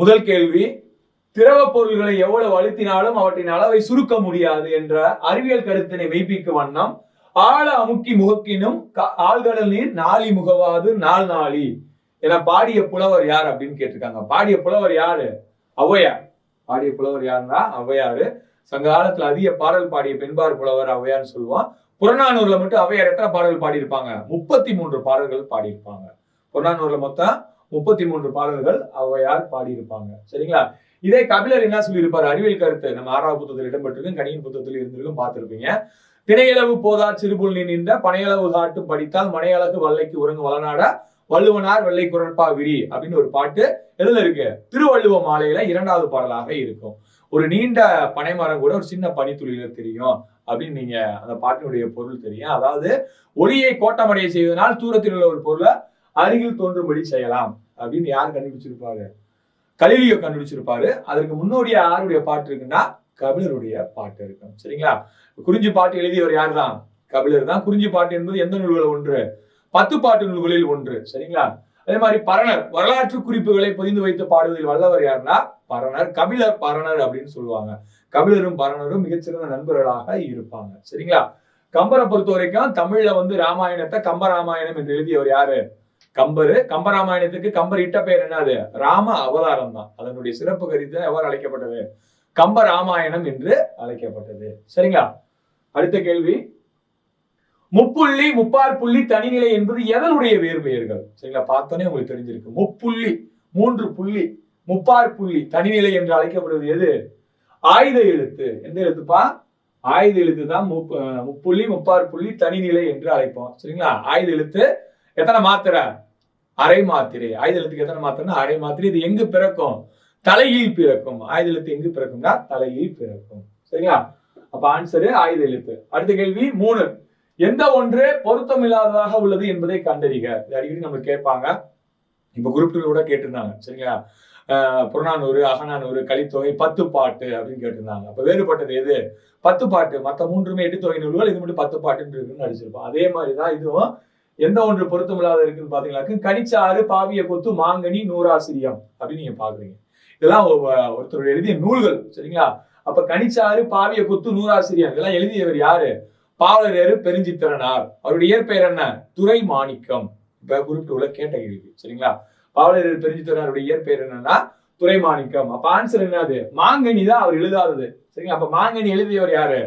முதல் கேள்வி, திரவ பொருள்களை எவ்வளவு அழுத்தினாலும் அவற்றின் அளவை சுருக்க முடியாது என்ற அறிவியல் கருத்தினை மெய்ப்பிக்கும் வண்ணம் ஆழ அமுக்கி முகக்கினும் ஆழ்கடல் நீர் நாளி முகவாது நாள் நாளி என பாடிய புலவர் யார் அப்படின்னு கேட்டிருக்காங்க. பாடிய புலவர் யாரு? ஔவையார். பாடிய புலவர் யாருன்னா ஔவையாரு. சங்க காலத்துல அதிக பாடல் பாடிய பெண்பார் புலவர் ஔவையார்னு சொல்லுவோம். புறநானூர்ல மட்டும் ஔவையார் எத்தனை பாடல்கள் பாடியிருப்பாங்க? 33 பாடல்கள் பாடியிருப்பாங்க. புறநானூர்ல மொத்தம் 33 பாடல்கள் ஔவையார் பாடியிருப்பாங்க. சரிங்களா? இதே கபிலர் என்ன சொல்லியிருப்பாரு? அறிவியல் கருத்து நம்ம 6வது புத்தகத்தில் இடம்பெற்றிருக்கும், கணியின் புத்தகத்தில் இருந்திருக்கும், பார்த்திருப்பீங்க. திணையளவு போதா சிறுபுல் நின்ற பனையளவு காட்டு படித்தால் மனையழகு வல்லைக்கு உறங்கு வளநாட வள்ளுவனார் வெள்ளை குரற்பா விரி அப்படின்னு ஒரு பாட்டு எதுல இருக்கு? திருவள்ளுவ மாலையில 2வது பாடலாக இருக்கும். ஒரு நீண்ட பனைமரம் கூட ஒரு சின்ன பனித்துளியில தெரியும் அப்படின்னு நீங்க அந்த பாட்டினுடைய பொருள் தெரியும். அதாவது ஒளியை கோட்டமடைய செய்வதனால் தூரத்தில் உள்ள ஒரு பொருளை அருகில் தோன்றும்படி செய்யலாம் அப்படின்னு யார் கண்டுபிடிச்சிருப்பாரு? கலிலியோ கண்டுபிடிச்சிருப்பாரு. அதற்கு முன்னோடிய யாருடைய பாட்டு இருக்குன்னா கபிலருடைய பாட்டு இருக்கும். சரிங்களா? குறிஞ்சி பாட்டு எழுதியவர் யார் தான்? கபிலர் தான். குறிஞ்சி பாட்டு என்பது எந்த நூல்கள் ஒன்று? 10 பாட்டு நூல்களில் ஒன்று. சரிங்களா? அதே மாதிரி பரணர் வரலாற்று குறிப்புகளை பொதிந்து வைத்து பாடுவதில் வல்லவர் யாருன்னா பரணர். கபிலர் பரணர் அப்படின்னு சொல்லுவாங்க. கபிலரும் பரணரும் மிகச்சிறந்த நண்பர்களாக இருப்பாங்க. சரிங்களா? கம்பரை பொறுத்த வரைக்கும் தமிழ்ல ராமாயணத்தை கம்பராமாயணம் என்று எழுதியவர் யாரு? கம்பரு. கம்பராமாயணத்துக்கு கம்பர் இட்ட பெயர் என்னது? ராம அவதாரம் தான். அதனுடைய சிறப்பு கருத்து எவ்வாறு அழைக்கப்பட்டது? கம்பராமாயணம் என்று அழைக்கப்பட்டது. சரிங்களா? அடுத்த கேள்வி, முப்புள்ளி முப்பார் புள்ளி தனிநிலை என்பது எதனுடைய வேறு பெயர்கள்? சரிங்களா? பார்த்தோன்னே உங்களுக்கு தெரிஞ்சிருக்கு. முப்புள்ளி 3 புள்ளி, முப்பார் புள்ளி தனிநிலை என்று அழைக்கப்படுவது எது? ஆயுத எழுத்து. எந்த எழுத்துப்பா? ஆயுத எழுத்து தான் முப்புள்ளி முப்பார் புள்ளி தனிநிலை என்று அழைப்போம். சரிங்களா? ஆயுத எழுத்து எத்தனை மாத்திரை? அரை மாத்திரை. ஆயுத எழுத்துக்கு எத்தனை மாத்திரைன்னா அரை மாத்திரை. இது எங்கு பிறக்கும்? தலையில் பிறக்கும். ஆயுத எழுத்து எங்கு பிறக்கும்னா தலையில் பிறக்கும். சரிங்களா? அப்ப ஆன்சரு ஆயுத எழுத்து. அடுத்த கேள்வி 3, எந்த ஒன்று பொருத்தம் இல்லாததாக உள்ளது என்பதை கண்டறிக. இது அடிக்கடி நம்ம கேட்பாங்க. இப்ப குரூப் 2 கூட கேட்டிருந்தாங்க. சரிங்களா? புறநானூறு, அகநானூறு, கலித்தொகை, 10 பாட்டு அப்படின்னு கேட்டிருந்தாங்க. அப்ப வேறுபட்டது எது? 10 பாட்டு. மற்ற 3மே 8 தொகை நூல்கள், இது மட்டும் 10 பாட்டுன்னு இருக்குன்னு அடிச்சிருப்போம். அதே மாதிரிதான் இதுவும் எந்த ஒன்று பொருத்தம் இல்லாத இருக்குன்னு பாத்தீங்கன்னாக்க கனிச்சாறு, பாவிய கொத்து, மாங்கனி, நூறாசிரியம் அப்படின்னு நீங்க பாக்குறீங்க. இதெல்லாம் ஒருத்தர் எழுதிய நூல்கள். சரிங்களா? அப்ப கனிச்சாறு, பாவிய கொத்து, நூறாசிரியம் இதெல்லாம் எழுதியவர் யாரு? பாவலரேறு பெருஞ்சித்திரனார். அவருடைய இயற்பெயர் என்ன? துரை மாணிக்கம். இப்ப குறிப்பிட்டு கேட்ட கேள்வி. சரிங்களா? பாவலரேறு பெருஞ்சித்திரனாருடைய இயற்பெயர் என்னன்னா துரை மாணிக்கம். அப்ப ஆன்சர் என்னது? மாங்கனி தான் அவர் எழுதாதது. சரிங்களா? அப்ப மாங்கனி எழுதியவர் யாரு?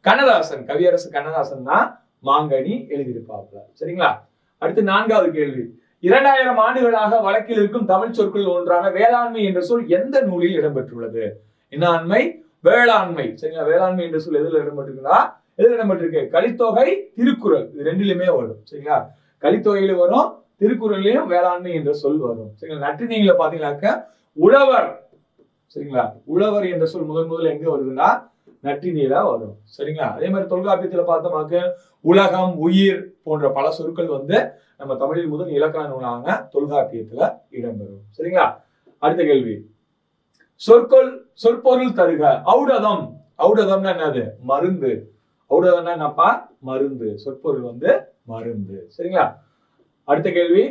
கண்ணதாசன். கவியரசு கண்ணதாசன் தான் மாங்கனி எழுதியிருப்பாப்ல. சரிங்களா? அடுத்து 4வது கேள்வி, 2000 ஆண்டுகளாக வழக்கில் இருக்கும் தமிழ் சொற்கள் ஒன்றான வேளாண்மை என்ற சொல் எந்த நூலில் இடம்பெற்றுள்ளது? என்னாண்மை? வேளாண்மை. சரிங்களா? வேளாண்மை என்ற சொல் எதுல இடம்பெற்றிருக்குன்னா எதுல இடம்பெற்றிருக்கு? கலித்தொகை, திருக்குறள். இது 2லுமே வரும். சரிங்களா? கலித்தொகையில வரும், திருக்குறளையும் வேளாண்மை என்ற சொல் வரும். சரிங்களா? நற்றிணையில பாத்தீங்கன்னாக்க உழவர். சரிங்களா? உழவர் என்ற சொல் முதல்ல எங்க வருதுன்னா நற்றிணையில வரும். சரிங்களா? அதே மாதிரி தொல்காப்பியத்துல பார்த்தோமாக்க உலகம், உயிர் போன்ற பல சொற்கள் நம்ம தமிழில் முதல் இலக்கண நூலான தொல்காப்பியத்துல இடம்பெறும். சரிங்களா? அடுத்த கேள்வி, சொற்பொருள் தருக. ஔடதம். ஔடதம்னா என்னது? மருந்து. ஔடதம்னா என்னப்பா? மருந்து. சொற்பொருள் மருந்து. சரிங்களா? அடுத்த கேள்வி,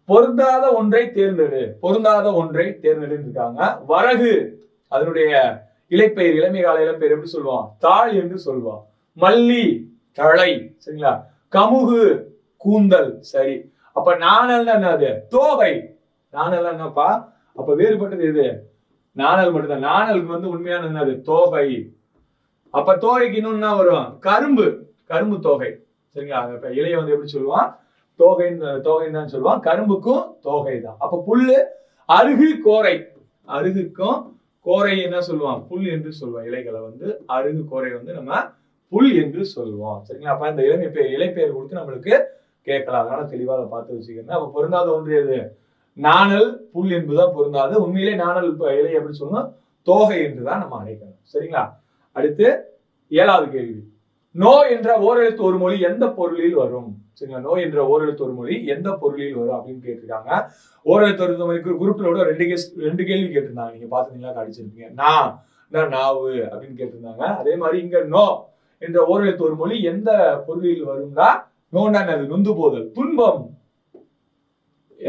பொருந்தாத ஒன்றை தேர்ந்தெடு. பொருந்தாத ஒன்றை தேர்ந்தெடுன்னு இருக்காங்க. வரகு அதனுடைய இலைப்பெயர், இளமை கால இலைப்பெயர் எப்படி சொல்லுவான்? தாள் என்று சொல்லுவான். மல்லி தழை. சரிங்களா? கமுகு கூந்தல். சரி. அப்ப நாணல் என்னது? தோகை. நாணல் என்னப்பா? அப்ப வேறுபட்டது எது? நாணல் மட்டும்தான். நாணலுக்கு உண்மையான என்னது? தோகை. அப்ப தோகைக்கு இன்னொன்னு வரும்? கரும்பு. கரும்பு தோகை. சரிங்களா? இப்ப இலைய எப்படி சொல்லுவான்? தோகைன்னு தான் சொல்லுவான். கரும்புக்கும் தோகை தான். அப்ப புல்லு, அருகு, கோரை. அருகுக்கும் கோரை என்ன சொல்லுவான்? புல் என்று சொல்லுவான். இலைகளை அருகு, கோரை நம்ம புல் என்று சொல்லுவோம். சரிங்களா? அப்ப இந்த இலைப்பெயர் கொடுத்து நம்மளுக்கு கேட்கலாம். அதனால தெளிவா அதை பார்த்து வச்சுக்கணும். அப்ப பொருந்தாத ஒன்று எது? நாணல், புல் என்பதுதான் பொருந்தாது. உண்மையிலே நாணல் இலை எப்படி சொல்லணும்? தோகை என்றுதான் நம்ம அழைக்கணும். சரிங்களா? அடுத்து 7வது கேள்வி, நோ என்ற ஓரெழுத்து ஒரு மொழி எந்த பொருளில் வரும்? சரிங்களா? நோ என்ற ஓரெழுத்து ஒரு மொழி எந்த பொருளில் வரும் அப்படின்னு கேட்டிருக்காங்க. ஓரெழுத்து ஒரு மொழிக்கு குரூப்ல 2 கேள்வி கேட்டிருந்தாங்க. நீங்க பாத்தீங்களா? அடிச்சிருப்பீங்க. நாவு அப்படின்னு கேட்டிருந்தாங்க. அதே மாதிரி இங்க நோ என்ற ஓரெழுத்து ஒரு மொழி எந்த பொருளில் வரும்னா நோண்டா நொந்து போதல், துன்பம்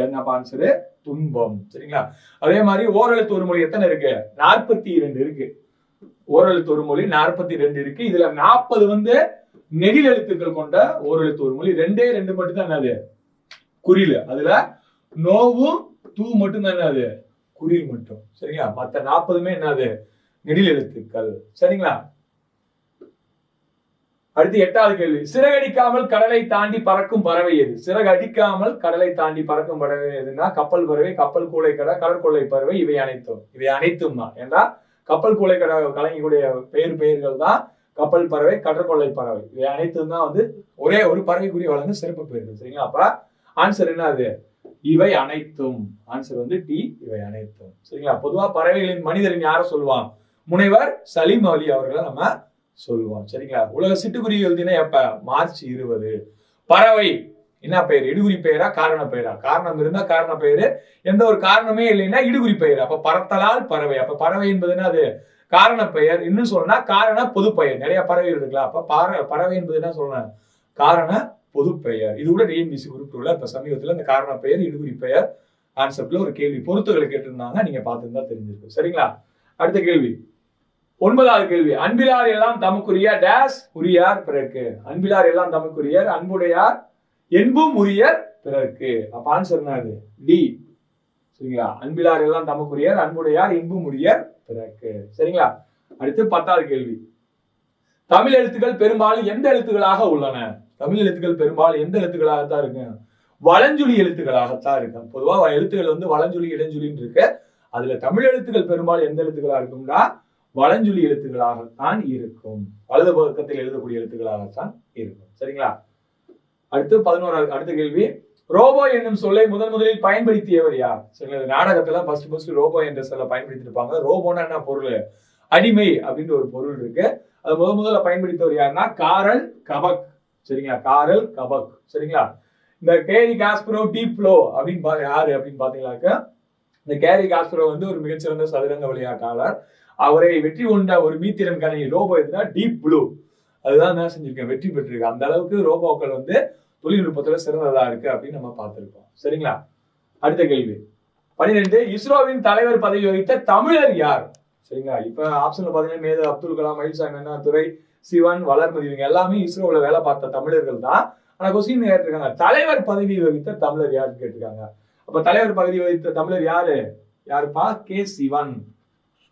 என்ன ஆன்சரு? துன்பம். சரிங்களா? அதே மாதிரி ஓரெழுத்து ஒரு மொழி எத்தனை இருக்கு? 42 இருக்கு. ஓரெழுத்து ஒரு மொழி 42 இருக்கு. இதுல 40 வந்து நெடில் எழுத்துக்கள் கொண்ட ஓரெழுத்து ஒரு மொழி. 2 மட்டும் தான் என்னது? குறில். அதுல நோவும் தூ மட்டும் தான் என்னது? குறில் மட்டும். சரிங்களா? மத்த 40மே என்னது? நெடில் எழுத்துக்கள். சரிங்களா? அடுத்து 8வது கேள்வி. சிறகடிக்காமல் கடலை தாண்டி பறக்கும் பறவை எது? சிறகடிக்காமல் கடலை தாண்டி பறக்கும் பறவை எதுன்னா கப்பல் பறவை, கப்பல் கூளைக்கடை, கடற்கொள்ளை பறவை, இவை அனைத்தும் தான். ஏன்னா கப்பல் கூளைக்கடை கலைஞருடைய பெயர்கள் தான் கப்பல் பறவை, கடற்கொள்ளை பறவை. இவை அனைத்தும் தான் வந்து ஒரே ஒரு பறவைக்குரிய வழங்க சிறப்பு பெயர்கள். சரிங்களா? அப்ப ஆன்சர் என்ன? அது இவை அனைத்தும். ஆன்சர் வந்து டி, இவை அனைத்தும். சரிங்களா? பொதுவா பறவைகளின் மனிதரின் யார சொல்லுவான்? முனைவர் சலீம் அலி அவர்களை நம்ம சொல்லுவோம். சரிங்களா? உலக சிட்டுக்குருவிகள் தினம் எப்ப? மார்ச் 20. பறவை என்ன பெயர்? இடுகுறி பெயரா காரண பெயரா? காரணம் இருந்தா காரண பெயரு, எந்த ஒரு காரணமே இல்லைன்னா இடுகுறி பெயர். அப்ப பறத்தலால் பறவை. அப்ப பறவை என்பதுன்னா அது காரண பெயர். இன்னும் சொல்லணும்னா காரண பொது பெயர். நிறைய பறவை இருக்குல்ல, அப்ப பறவை என்பது என்ன சொல்லணும்? காரண பொது பெயர். இது கூட டிஎன்பிசி குரூப் உள்ள இப்ப சமீபத்துல இந்த காரண பெயர், இடுகுறி பெயர் கான்செப்ட்ல ஒரு கேள்வி பொறுத்துகளை கேட்டிருந்தாங்க. நீங்க பார்த்துருந்தா தெரிஞ்சிருக்கும். சரிங்களா? அடுத்த கேள்வி 9வது கேள்வி. அன்பிலார் எல்லாம் தமக்குரிய டேஸ் உரியார் பிறர்க்கு. அன்பிலார் எல்லாம் தமக்குரியர், அன்புடையார், என்பும் உரியர் பிறர்க்கு. அப்ப ஆன்சர் என்னது? டி. சரிங்களா? அன்பிலார் எல்லாம் தமக்குரியர், அன்புடையார், என்பும் உரியர் பிறர்க்கு. சரிங்களா? அடுத்து 10வது கேள்வி. தமிழ் எழுத்துக்கள் பெரும்பாலும் எந்த எழுத்துக்களாக உள்ளன? தமிழ் எழுத்துக்கள் பெரும்பாலும் எந்த எழுத்துக்களாகத்தான் இருக்கு? வலஞ்சுழி எழுத்துக்களாகத்தான் இருக்கு. பொதுவா எழுத்துக்கள் வந்து வலஞ்சுழி இடஞ்சுழின்னு இருக்கு. அதுல தமிழ் எழுத்துக்கள் பெரும்பாலும் எந்த எழுத்துக்களா இருக்கும்னா வலஞ்சுழி எழுத்துக்களாகத்தான் இருக்கும். வலது பக்கத்தில் எழுதக்கூடிய எழுத்துக்களாகத்தான் இருக்கும். சரிங்களா? அடுத்து 11வது அடுத்த கேள்வி. ரோபோ என்னும் சொல்லை முதலில் பயன்படுத்தியவர் யார்? சரிங்களா? நாடகத்துல ஃபர்ஸ்ட் ரோபோ என்ற சொல்ல பயன்படுத்தி இருப்பாங்க. ரோபோனா என்ன பொருள்? அடிமை அப்படின்ற ஒரு பொருள் இருக்கு. அது முதல்ல பயன்படுத்தியவர் யாருன்னா காரல் கபக். சரிங்களா? காரல் கபக். சரிங்களா? இந்த கேரி காஸ்பரோ டீப் ஃப்ளோ அப்படின்னு யாரு அப்படின்னு பாத்தீங்கன்னாக்க இந்த கேரி காஸ்பரோ வந்து ஒரு மிகச்சிறந்த சதுரங்க விளையாட்டாளர். அவரை வெற்றி கொண்ட ஒரு மீத்திரன் கணினி ரோபோ எதுனா டீப் ப்ளூ. அதுதான் என்ன செஞ்சிருக்கேன்? வெற்றி பெற்றிருக்கு. அந்த அளவுக்கு ரோபோக்கள் வந்து தொழில்நுட்பத்துல சிறந்ததா இருக்கு அப்படின்னு நம்ம பார்த்திருக்கோம். சரிங்களா? அடுத்த கேள்வி 12. இஸ்ரோவின் தலைவர் பதவி வகித்த தமிழர் யார்? சரிங்களா? இப்ப ஆப்ஷன்ல பாத்தீங்கன்னா மேது அப்துல் கலாம், மயில்சாமி அண்ணாதுரை, சிவன், வளர்மதி, இவங்க எல்லாமே இஸ்ரோல வேலை பார்த்த தமிழர்கள் தான். ஆனா கொஸ்டின் கேட்டிருக்காங்க தலைவர் பதவி வகித்த தமிழர் யாருன்னு கேட்டிருக்காங்க. அப்ப தலைவர் பதவி வகித்த தமிழர் யாருப்பா? கே சிவன்.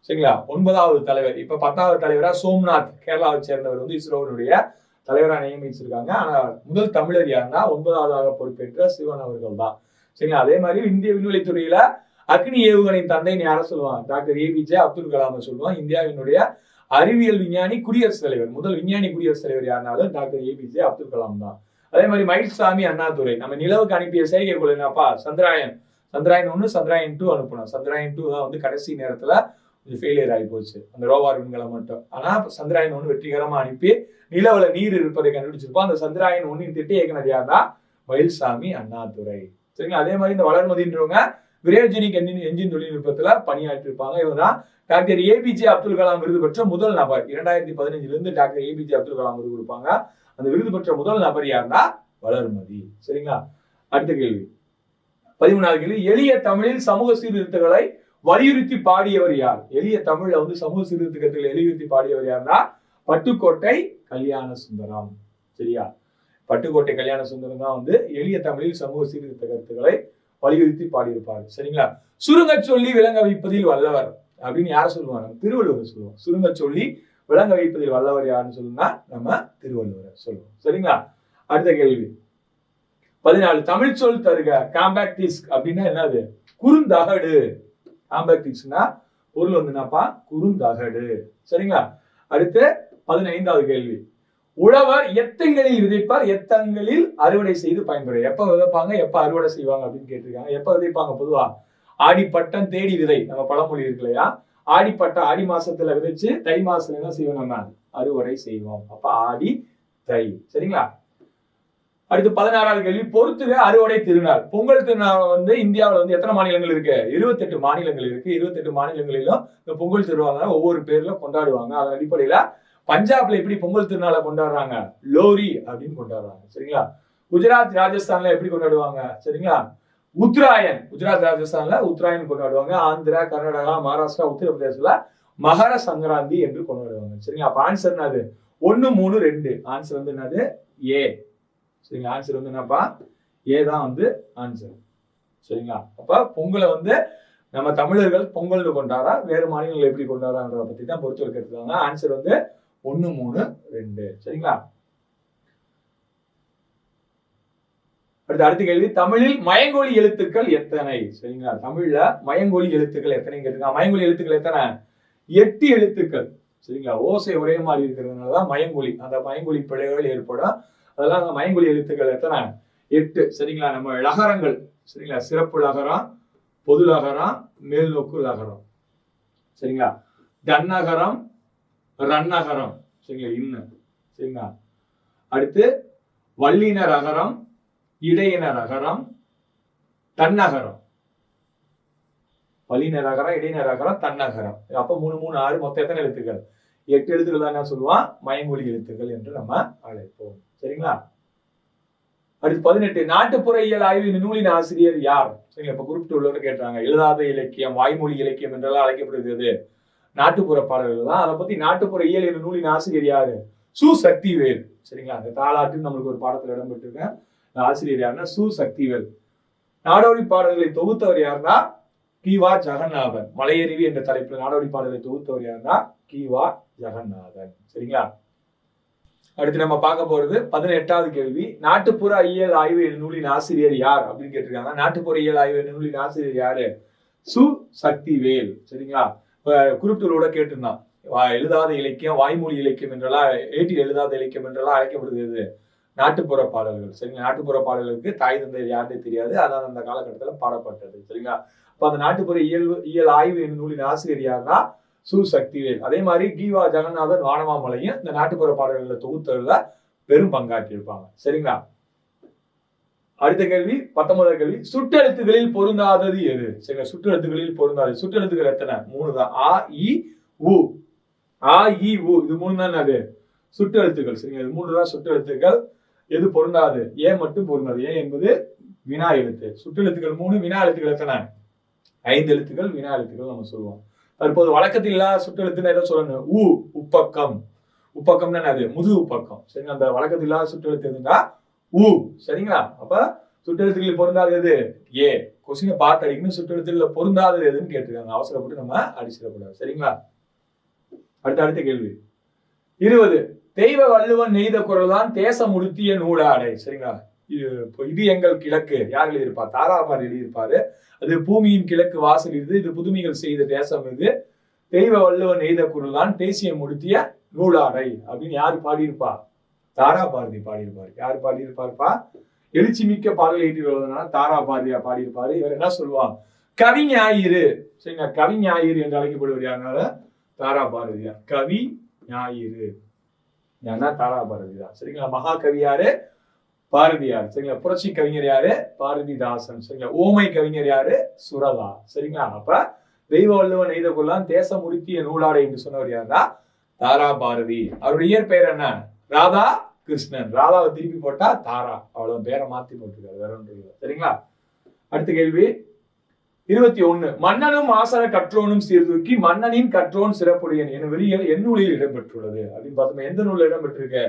சரிங்களா? 9வது தலைவர். இப்ப 10வது தலைவரா சோம்நாத் கேரளாவை சேர்ந்தவர் வந்து இஸ்ரோனுடைய தலைவரா நியமிச்சிருக்காங்க. ஆனா முதல் தமிழர் யாருன்னா 9வதாக பொறுப்பேற்ற சிவன் அவர்கள் தான். சரிங்களா? அதே மாதிரி இந்திய விண்வெளித்துறையில அக்னி ஏவுகணையின் தந்தைன்னு யார சொல்லுவாங்க? டாக்டர் ஏபிஜே அப்துல் கலாம் சொல்லுவாங்க. இந்தியாவினுடைய அறிவியல் விஞ்ஞானி குடியரசுத் தலைவர், முதல் விஞ்ஞானி குடியரசுத் தலைவர் யாருனாலும் டாக்டர் ஏபிஜே அப்துல் கலாம் தான். அதே மாதிரி மயில்சாமி அண்ணாதுரை நம்ம நிலவுக்கு அனுப்பிய செயற்கைக்கோள் என்னப்பா? சந்திராயன் 1, சந்திராயன் 2 அனுப்பணும். சந்திராயன் 2 தான் வந்து கடைசி நேரத்துல ஃபெயிலியர் ஆகி போச்சு, அந்த ரோவார் விண்கலம் மட்டும். ஆனா சந்திராயன் 1 வெற்றிகரமா அனுப்பி நிலவுல நீர் இருப்பதை கண்டுபிடிச்சிருப்போம். அந்த சந்திராயன் 1 திட்ட இயக்குனர் யாருன்னா மயில்சாமி அண்ணாதுரை. சரிங்களா? அதே மாதிரி இந்த வளர்மதின்றவங்க கிரையோஜெனிக் என்ஜின் தொழில்நுட்பத்துல பணியாற்றி இருப்பாங்க. இவங்க தான் டாக்டர் ஏபிஜே அப்துல் கலாம் விருது பெற்ற முதல் நபர். 2015 இருந்து டாக்டர் ஏபிஜே அப்துல் கலாம் விருது கொடுப்பாங்க. அந்த விருது பெற்ற முதல் நபர் யாருன்னா வளர்மதி. சரிங்களா? அடுத்த கேள்வி 13வது கேள்வி. எளிய தமிழில் சமூக சீர்திருத்தங்களை வலியுறுத்தி பாடியவர் யார்? எளிய தமிழ்ல வந்து சமூக சீர்திருத்தங்களை வலியுறுத்தி பாடியவர் யாருன்னா பட்டுக்கோட்டை கல்யாண சுந்தரம். சரியா? பட்டுக்கோட்டை கல்யாண சுந்தரம் தான் வந்து எளிய தமிழில் சமூக சீர்திருத்த கருத்துக்களை வலியுறுத்தி பாடியிருப்பார். சரிங்களா? சுருங்க சொல்லி விளங்க வைப்பதில் வல்லவர் அப்படின்னு யார சொல்லுவாங்க? திருவள்ளுவர் சொல்லுவோம். சுருங்க சொல்லி விளங்க வைப்பதில் வல்லவர் யாருன்னு சொல்லுன்னா நம்ம திருவள்ளுவரை சொல்லுவோம். சரிங்களா? அடுத்த கேள்வி 14. தமிழ் சொல் தருக. காம்பாக்டிஸ்க் அப்படின்னா என்னது? குறுந்தகடு. காம்பாக்டிஸ்க்னா பொருள் வந்து என்னப்பா? குறுந்தகடு. சரிங்களா? அடுத்து 15வது கேள்வி. உழவர் எத்தங்களில் விதைப்பார், எத்தங்களில் அறுவடை செய்து பயன்படுற. எப்ப விதைப்பாங்க, எப்ப அறுவடை செய்வாங்க அப்படின்னு கேட்டிருக்காங்க. எப்ப விதைப்பாங்க? பொதுவா ஆடிப்பட்டம் தேடி விதை நம்ம பழமொழி இருக்கு இல்லையா? ஆடிப்பட்டம் ஆடி மாசத்துல விதைச்சு தை மாசத்துல என்ன செய்வோம்? நம்ம அறுவடை செய்வோம். அப்ப ஆடி தை. சரிங்களா? அடுத்து 16வது கேள்வி. பொறுத்துக அறுவடை திருநாள். பொங்கல் திருநாள் வந்து இந்தியாவில் வந்து எத்தனை மாநிலங்கள் இருக்கு? 28 மாநிலங்கள் இருக்கு. 28 மாநிலங்களிலும் இந்த பொங்கல் திருநாளை ஒவ்வொரு பேர்ல கொண்டாடுவாங்க. அதன் அடிப்படையில பஞ்சாப்ல எப்படி பொங்கல் திருநாளை கொண்டாடுறாங்க? லோரி அப்படின்னு கொண்டாடுறாங்க. சரிங்களா? குஜராத் ராஜஸ்தான்ல எப்படி கொண்டாடுவாங்க? சரிங்களா? உத்தராயன் குஜராத் ராஜஸ்தான்ல உத்தராயன் கொண்டாடுவாங்க. ஆந்திரா, கர்நாடகா, மகாராஷ்டிரா, உத்தரப்பிரதேசல மகர சங்கராந்தி என்று கொண்டாடுவாங்க. சரிங்களா? அப்ப ஆன்சர் என்னது? 1, 3, 2. ஆன்சர் வந்து என்னது? ஏ. சரிங்களா? ஆன்சர் வந்து என்னப்பா? ஏ தான் வந்து ஆன்சர். சரிங்களா? அப்ப பொங்கலை வந்து நம்ம தமிழர்கள் பொங்கல்னு கொண்டாடா, வேறு மாநிலங்கள் எப்படி கொண்டாடுறான்றத பத்தி தான் பொறுத்து எடுத்துருக்காங்க. ஆன்சர் வந்து 1, 3, 2. சரிங்களா? அடுத்த கேள்வி, தமிழில் மயங்கொலி எழுத்துக்கள் எத்தனை? சரிங்களா? தமிழ்ல மயங்கொலி எழுத்துக்கள் எத்தனை கேட்டிருக்காங்க. மயங்கொலி எழுத்துக்கள் எத்தனை? 8 எழுத்துக்கள். சரிங்களா? ஓசை ஒரே மாதிரி இருக்கிறதுனாலதான் மயங்கொலி, அந்த மயங்கொலி பிழைகள் ஏற்படும். அதெல்லாம் அந்த மயங்கொலி எழுத்துக்கள் எத்தனை? 8. சரிங்களா? நம்ம லகரங்கள், சரிங்களா? சிறப்பு லகரம், பொது லகரம், மேல் நோக்கு லகரம். சரிங்களா? தன்னகரம், ரன்னகரம். சரிங்களா? இன்னும். சரிங்களா? அடுத்து வல்லினர் அகரம், இடையினர் அகரம், தன்னகரம். வல்லினர் அகரம், இடையினர் அகரம், தன்னகரம். அப்ப 3, 3, 6 மொத்தம் எத்தனை எழுத்துக்கள்? 8 எழுத்துக்கள் தான் என்ன சொல்லுவான்? மயங்கொலி எழுத்துக்கள் என்று நம்ம அழைப்போம். சரிங்களா? அடுத்து 18, நாட்டுப்புற இயல் ஆய்வு நூலின் ஆசிரியர் யார்? சரிங்களா? இப்ப குறிப்பிட்டு உள்ளவங்க கேட்டாங்க. எழுதாத இலக்கியம், வாய்மொழி இலக்கியம் என்றெல்லாம் அழைக்கப்படுகிறது நாட்டுப்புற பாடல்கள் தான். அதை பத்தி நாட்டுப்புற இயல் என்ற நூலின் ஆசிரியர் யாரு? சு சக்திவேல். சரிங்களா? அந்த தாலாட்டு நம்மளுக்கு ஒரு பாடத்துல இடம்பெற்றிருக்கேன். ஆசிரியர் யாருன்னா சு சக்திவேல். நாடோடி பாடல்களை தொகுத்தவர் யாருன்னா கி.வா. ஜெகநாதன். மலையருவி என்ற தலைப்பில் நாடோடி பாடல்களை தொகுத்தவர் யாருன்னா கி.வா. ஜெகநாதன். சரிங்களா? அடுத்து நம்ம பார்க்க போறது 18வது கேள்வி, நாட்டுப்புற இயல் ஆய்வு நூலின் ஆசிரியர் யார் அப்படின்னு கேட்டிருக்காங்க. நாட்டுப்புற இயல் ஆய்வு நூலின் ஆசிரியர் யாரு? சு சக்திவேல். சரிங்களா? குறிப்பிட்டோட கேட்டிருந்தான். எழுதாத இலக்கியம், வாய்மொழி இலக்கியம் என்றெல்லாம், ஏட்டில் எழுதாத இலக்கியம் என்றெல்லாம் அழைக்கப்படுகிறது நாட்டுப்புற பாடல்கள். சரிங்களா? நாட்டுப்புற பாடல்களுக்கு தாய் தந்தை யாருன்னு தெரியாது, அதான் அந்த காலகட்டத்தில் பாடப்பட்டது. சரிங்களா? அப்ப அந்த நாட்டுப்புற இயல் ஆய்வு நூலின் ஆசிரியர் யாருன்னா சு சக்திவேல். அதே மாதிரி கி.வா. ஜெகநாதன், வானமாமலையும் இந்த நாட்டுப்புற பாடல்களை தொகுத்தல பெரும் பங்காற்றி இருப்பாங்க. சரிங்களா? அடுத்த கேள்வி 19வது கேள்வி, சுற்றெழுத்துகளில் பொருந்தாதது எது? சரிங்களா? சுற்றெழுத்துகளில் பொருந்தாது. சுற்றெழுத்துக்கள் எத்தனை? 3 தான். ஆ, இ, உ. ஆ, இ, உ இது 3 தான் அது சுற்றெழுத்துக்கள். சரிங்களா? இது 3 தான் சுற்றெழுத்துக்கள். எது பொருந்தாது? ஏ மட்டும் பொருந்தாது. ஏ என்பது வினா எழுத்து. சுற்றெழுத்துக்கள் 3, வினா எழுத்துக்கள் எத்தனை? 5 எழுத்துக்கள் வினா எழுத்துக்கள் நம்ம சொல்லுவோம். தற்போது வழக்கத்தில் இல்லாத சுற்றெழுத்துன்னு எதை சொல்லணும்? உ, உப்பக்கம். உப்பக்கம்னா அது முது உப்பக்கம். சரிங்களா? அந்த வழக்கத்தில் இல்லாத சுற்றெழுத்து எதுனா உ. சரிங்களா? அப்ப சுற்றெழுத்துக்களில் பொருந்தாதது எது? ஏ. கொஸ்டினை பார்த்து அடிக்கணும். சுற்றெழுத்துக்களில் பொருந்தாதது எதுன்னு கேட்டிருக்காங்க. அவசரப்பட்டு நம்ம அடிச்சிடக்கூடாது. சரிங்களா? அடுத்த கேள்வி 20, தெய்வ வள்ளுவன் நெய்த குரல் தான் தேசம் உடுத்திய நூலாடை. சரிங்களா? இது எங்கள் கிழக்கு யார் எழுதியிருப்பார்? தாராபார் எழுதியிருப்பாரு. அது பூமியின் கிழக்கு வாசல் இது புதுமைகள் செய்த தேசம் இது, தெய்வ வள்ளுவன் நெய்த குரல் தான் தேசியம் உடுத்திய நூலாடை அப்படின்னு யாரு பாடியிருப்பா? தாரா பாரதி பாடியிருப்பாரு. யாரு பாடியிருப்பாருப்பா? எழுச்சி மிக்க பாடல் எழுதினால தாரா பாரதியா பாடியிருப்பாரு. இவர் என்ன சொல்லுவான்? கவி ஞாயிறு. சரிங்களா? கவி ஞாயிறு என்று அழைக்கப்படுவது யாருனால? தாரா பாரதியா. கவி ஞாயிறு யாருன்னா தாரா பாரதி தான். சரிங்களா? மகாகவி யாரு? பாரதியார். சரிங்களா? புரட்சி கவிஞர் யாரு? பாரதிதாசன். சரிங்களா? ஓமை கவிஞர் யாரு? சுரதா. சரிங்களா? அப்ப தெய்வ வள்ளுவன் நெய்த கொள்ளான் தேசம் உடுத்திய நூலாடை என்று சொன்னவர் யாருன்னா தாரா பாரதி. அவருடைய இயற்பெயர் என்ன? ராதா கிருஷ்ணன். ராதாவை திருப்பி போட்டா தாரா, அவ்வளவு பேரை மாத்தி போட்டிருக்காரு, வேற ஒன்றும் இல்லை. சரிங்களா? அடுத்த கேள்வி 21, மன்னனும் ஆசர கற்றோனும் சீர்தூக்கி மன்னனின் கற்றோன் சிறப்புடையன் என வெளியில் எந்நூலில் இடம்பெற்றுள்ளது அப்படின்னு பார்த்தோம். எந்த நூல்ல இடம்பெற்றிருக்க?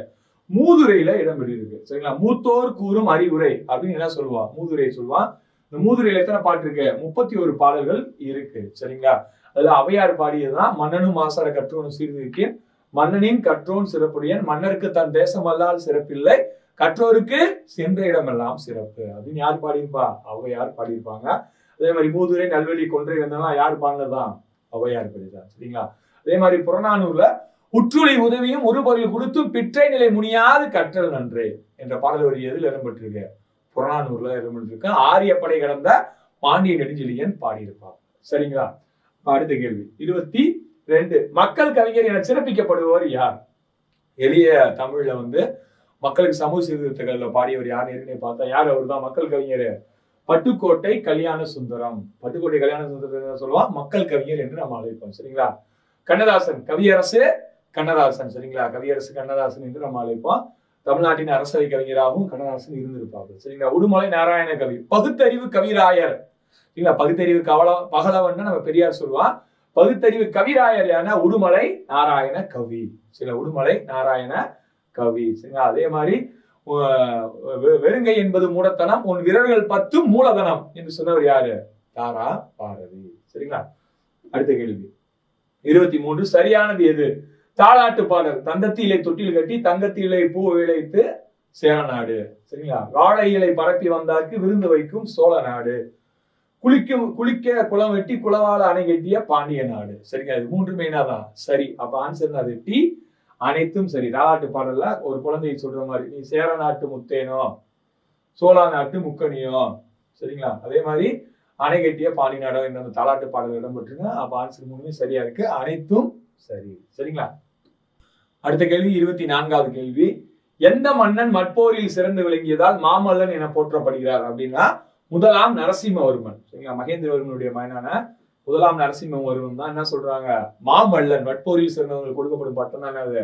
மூதுரையில இடம்பெற்றிருக்கு. சரிங்களா? மூத்தோர் கூறும் அறிவுரை அப்படின்னு என்ன சொல்லுவான்? மூதுரை சொல்லுவான். இந்த மூதுரையில எத்தனை பாட்டு இருக்கு? 31 பாடல்கள் இருக்கு. சரிங்களா? அதுல அவையார் பாடியதுதான் மன்னனும் ஆசார கற்றோனும் சீர்தூக்கி மன்னனின் கற்றோன் சிறப்புடையன், மன்னருக்கு தன் தேசமல்லால் சிறப்பில்லை, கற்றோருக்கு சென்ற இடமெல்லாம் சிறப்பு அப்படின்னு யார் பாடியிருப்பா? அவையார் பாடியிருப்பாங்க. அதே மாதிரி மூதுரை, நல்வழி, கொன்றை வந்தெல்லாம் யார் பாடினதுதான்? அவையார் பாடிதான். சரிங்களா? அதே மாதிரி புறநானூர்ல உற்றுளி உதவியும் ஒரு பொருள் கொடுத்தும் பிற்றை நிலை முனியாது கற்றல் நன்றே என்ற பாடல் வரி எதில் இடம்பெற்றிருக்கு? புறநானூர்ல இடம்பெற்றிருக்கு. ஆரியப்படை கடந்த பாண்டிய நெடுஞ்செழியன் பாடியிருப்பார். சரிங்களா? அடுத்த கேள்வி 22, மக்கள் கவிஞர் என சிறப்பிக்கப்படுபவர் யார்? எளிய தமிழ்ல மக்களுக்கு சமூக சீர்திருத்தங்கள்ல பாடியவர் யார் ஏற்கனவே பார்த்தா. யார்? அவர் தான் மக்கள் கவிஞர் பட்டுக்கோட்டை கல்யாண சுந்தரம். பட்டுக்கோட்டை கல்யாண சுந்தரம் சொல்லுவான் மக்கள் கவிஞர் என்று நம்ம அழைப்போம். சரிங்களா? கண்ணதாசன் கவியரசு கண்ணதாசன். சரிங்களா? கவியரசு கண்ணதாசன் என்று நம்ம அழைப்போம். தமிழ்நாட்டின் அரசவை கவிஞராகவும் கண்ணதாசன் இருந்திருப்பார்கள். சரிங்களா. உடுமலை நாராயண கவி, பகுத்தறிவு கவிராயர். சரிங்களா. பகுத்தறிவு பகலவன் நம்ம பெரியார் சொல்லுவான். பகுத்தறிவு கவிராயர் யாருன்னா உடுமலை நாராயண கவி. சரிங்களா. உடுமலை நாராயண கவி. சரிங்களா. அதே மாதிரி வெறுங்கை என்பது மூடத்தனம், உன் விரல்கள் 10 மூலதனம் என்று சொன்னவர் யாரு? தாரா பாரதி. சரிங்களா. அடுத்த கேள்வி 23. சரியானது எது? தாலாட்டு பாடல். தந்தத்திலே தொட்டில் கட்டி தங்கத்திலே பூ விளைத்து சேர நாடு. சரிங்களா. வாழை இலை பரப்பி வந்தார்க்கு விருந்து வைக்கும் சோழ நாடு. குளிக்க குளம் வெட்டி குளவாள அணை கட்டிய பாண்டிய நாடு. சரிங்களா. இது 3 மெயினா தான் சரி. அப்ப ஆன்சர் அது டி, அனைத்தும் சரி. தாலாட்டு பாடல்ல ஒரு குழந்தையை சொல்ற மாதிரி, நீ சேர நாட்டு முத்தேனோ சோழா நாட்டு முக்கணியோ. சரிங்களா. அதே மாதிரி அணை கட்டிய பாண்டி நாடோ என்ற தாலாட்டு பாடல் இடம்பெற்றுங்க. அப்ப ஆன்சர் 3மே சரியா இருக்கு, அனைத்தும் சரி. சரிங்களா. அடுத்த கேள்வி 24வது கேள்வி. எந்த மன்னன் மற்போரில் சிறந்து விளங்கியதால் மாமல்லன் என போற்றப்படுகிறார் அப்படின்னா முதலாம் நரசிம்மவர்மன். சரிங்களா. மகேந்திரவர்மனுடைய மகனான முதலாம் நரசிம்மவர்மன் தான் என்ன சொல்றாங்க, மாமல்லன். மற்போரில் சிறந்தவங்களுக்கு கொடுக்கப்படும் பட்டம் தான் அது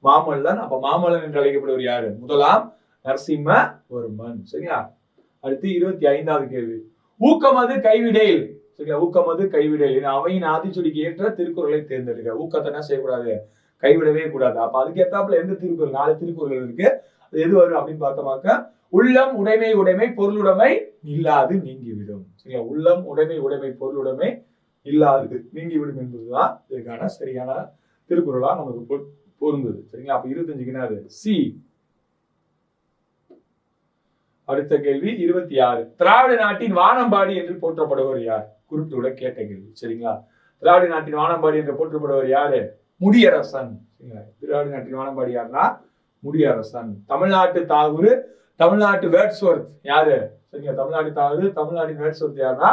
மாமல்லன். அப்ப மாமல்லன் என்று அழைக்கப்படுவர் யாரு? முதலாம் நரசிம்மவர்மன். சரிங்களா. அடுத்து 25வது கேள்வி. ஊக்கமது கைவிடேல். சரிங்களா. ஊக்கமது கைவிடேல். அவையின் ஆதிச்சுடிக்கு ஏற்ற திருக்குறளை தேர்ந்தெடுக்க. ஊக்கத்தை என்ன செய்யக்கூடாது? கைவிடவே கூடாது. அப்ப அதுக்கு ஏத்தாப்புல எந்த திருக்குறள்? 4 திருக்குறள் இருக்கு. அது எது வரும் அப்படின்னு பார்த்தோமாக்க, உள்ளம் உடைமை பொருளுடைமை இல்லாது நீங்கிவிடும். சரிங்களா. உள்ளம் உடைமை பொருளுடைமை இல்லாது நீங்கிவிடும் என்பதுதான் இதற்கான சரியான திருக்குறளா நமக்கு பொருந்தது. சரிங்களா. அப்ப 25க்கு அது சி. அடுத்த கேள்வி 26. திராவிட நாட்டின் வானம்பாடி என்று போற்றப்படுவர் யார்? குறிப்பிட்டுள்ள கேட்ட கேள்வி. சரிங்களா. திராவிட நாட்டின் வானம்பாடி என்று போற்றப்படுவர் யாரு? முடியரசன். திராவிட நாட்டின் வானம்பாடி யாருன்னா முடியரசன். தமிழ்நாட்டு தாகூர், தமிழ்நாட்டு வேர்ட்ஸ்வொர்த் யாரு? சரிங்களா. தமிழ்நாட்டு தாகூர், தமிழ்நாட்டின் வேர்ட்ஸ்வொர்த் யாருன்னா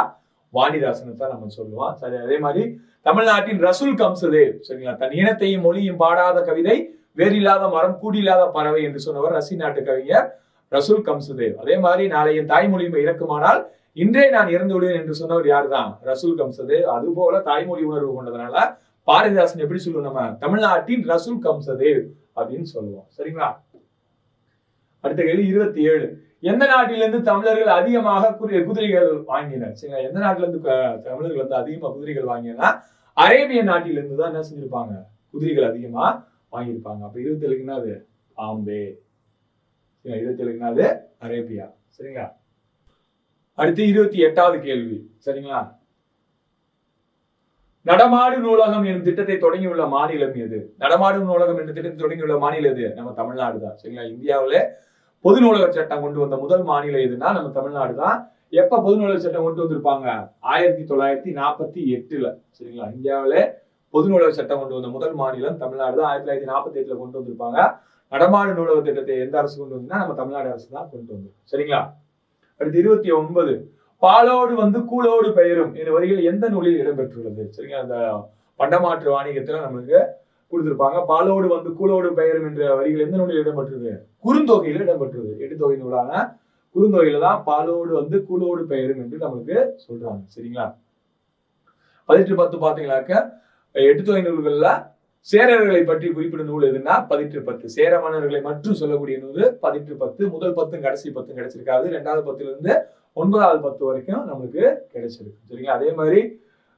வாணிதாசனை தான் நம்ம சொல்லுவோம். சரி. அதே மாதிரி தமிழ்நாட்டின் ரசூல் கம்சதேவ். சரிங்களா. தன் இனத்தையும் மொழியும் பாடாத கவிதை, வேறில்லாத மரம் கூடியில்லாத பறவை என்று சொன்னவர் ரசி நாட்டு கவிஞர் ரசூல் கம்சதேவ். அதே மாதிரி நாளைய தாய்மொழி இறக்குமானால் இன்றே நான் இறந்து விடுவேன் என்று சொன்னவர் யார் தான்? ரசூல் கம்சதேவ். அது போல தாய்மொழி உணர்வு கொண்டதுனால பாரதிதாசன் எப்படி சொல்லுவோம்? நம்ம தமிழ்நாட்டின் ரசூல் கம்சதேவ் அப்படின்னு சொல்லுவோம். சரிங்களா. அடுத்த கேள்வி 27. எந்த நாட்டிலிருந்து தமிழர்கள் அதிகமாக குதிரைகள் வாங்கினர்? சரிங்களா. எந்த நாட்டில இருந்து தமிழர்கள் வந்து அதிகமா குதிரைகள் வாங்கினா அரேபிய நாட்டிலிருந்து தான் என்ன செஞ்சிருப்பாங்க? குதிரைகள் அதிகமா வாங்கியிருப்பாங்க. அப்ப 27க்குன்னா அது பாம்பே. 27க்குன்னா அது அரேபியா. சரிங்களா. அடுத்து 28வது கேள்வி. சரிங்களா. நடமாடு நூலகம் எனும் திட்டத்தை தொடங்கியுள்ள மாநிலம் எது? நடமாடு நூலகம் என்ற திட்டத்தை தொடங்கியுள்ள மாநிலம் எது? நம்ம தமிழ்நாடு தான். சரிங்களா. இந்தியாவில பொது நூலக சட்டம் கொண்டு வந்த முதல் மாநிலம் எதுனா நம்ம தமிழ்நாடு தான். எப்ப பொது நூலக சட்டம் கொண்டு வந்திருப்பாங்க? 1948ல. சரிங்களா. இந்தியாவில பொது நூலக சட்டம் கொண்டு வந்த முதல் மாநிலம் தமிழ்நாடு தான். 1948ல கொண்டு வந்திருப்பாங்க. நடமாடு நூலக திட்டத்தை எந்த அரசு கொண்டு வந்தா? நம்ம தமிழ்நாடு அரசு தான் கொண்டு வந்தோம். சரிங்களா. அடுத்து 29. பாலோடு வந்து கூலோடு பெயரும் என்ற வரிகள் எந்த நூலில் இடம்பெற்றுள்ளது? சரிங்களா. அந்த பண்டமாற்று வாணிகத்துல நம்மளுக்கு கொடுத்திருப்பாங்க. பாலோடு வந்து கூலோடு பெயரும் என்ற வரிகள் எந்த நூலில் இடம்பெற்றது? குறுந்தொகையில இடம்பெற்றது. எட்டுத்தொகை நூலான குறுந்தொகையில தான் பாலோடு வந்து கூலோடு பெயரும் என்று நமக்கு சொல்றாங்க. சரிங்களா. 1810 பாத்தீங்கன்னாக்க எட்டுத்தொகை நூல்கள்ல சேரர்களை பற்றி குறிப்பிடும் நூல் எதுன்னா 1810. சேர மன்னர்களை மட்டும் சொல்லக்கூடிய நூல் 1810. முதல் 10 கடைசி 10 கிடைச்சிருக்காது. 2வது 10ல இருந்து 9வது 10 வரைக்கும் நமக்கு கிடைச்சிருக்கு. சரிங்களா. அதே மாதிரி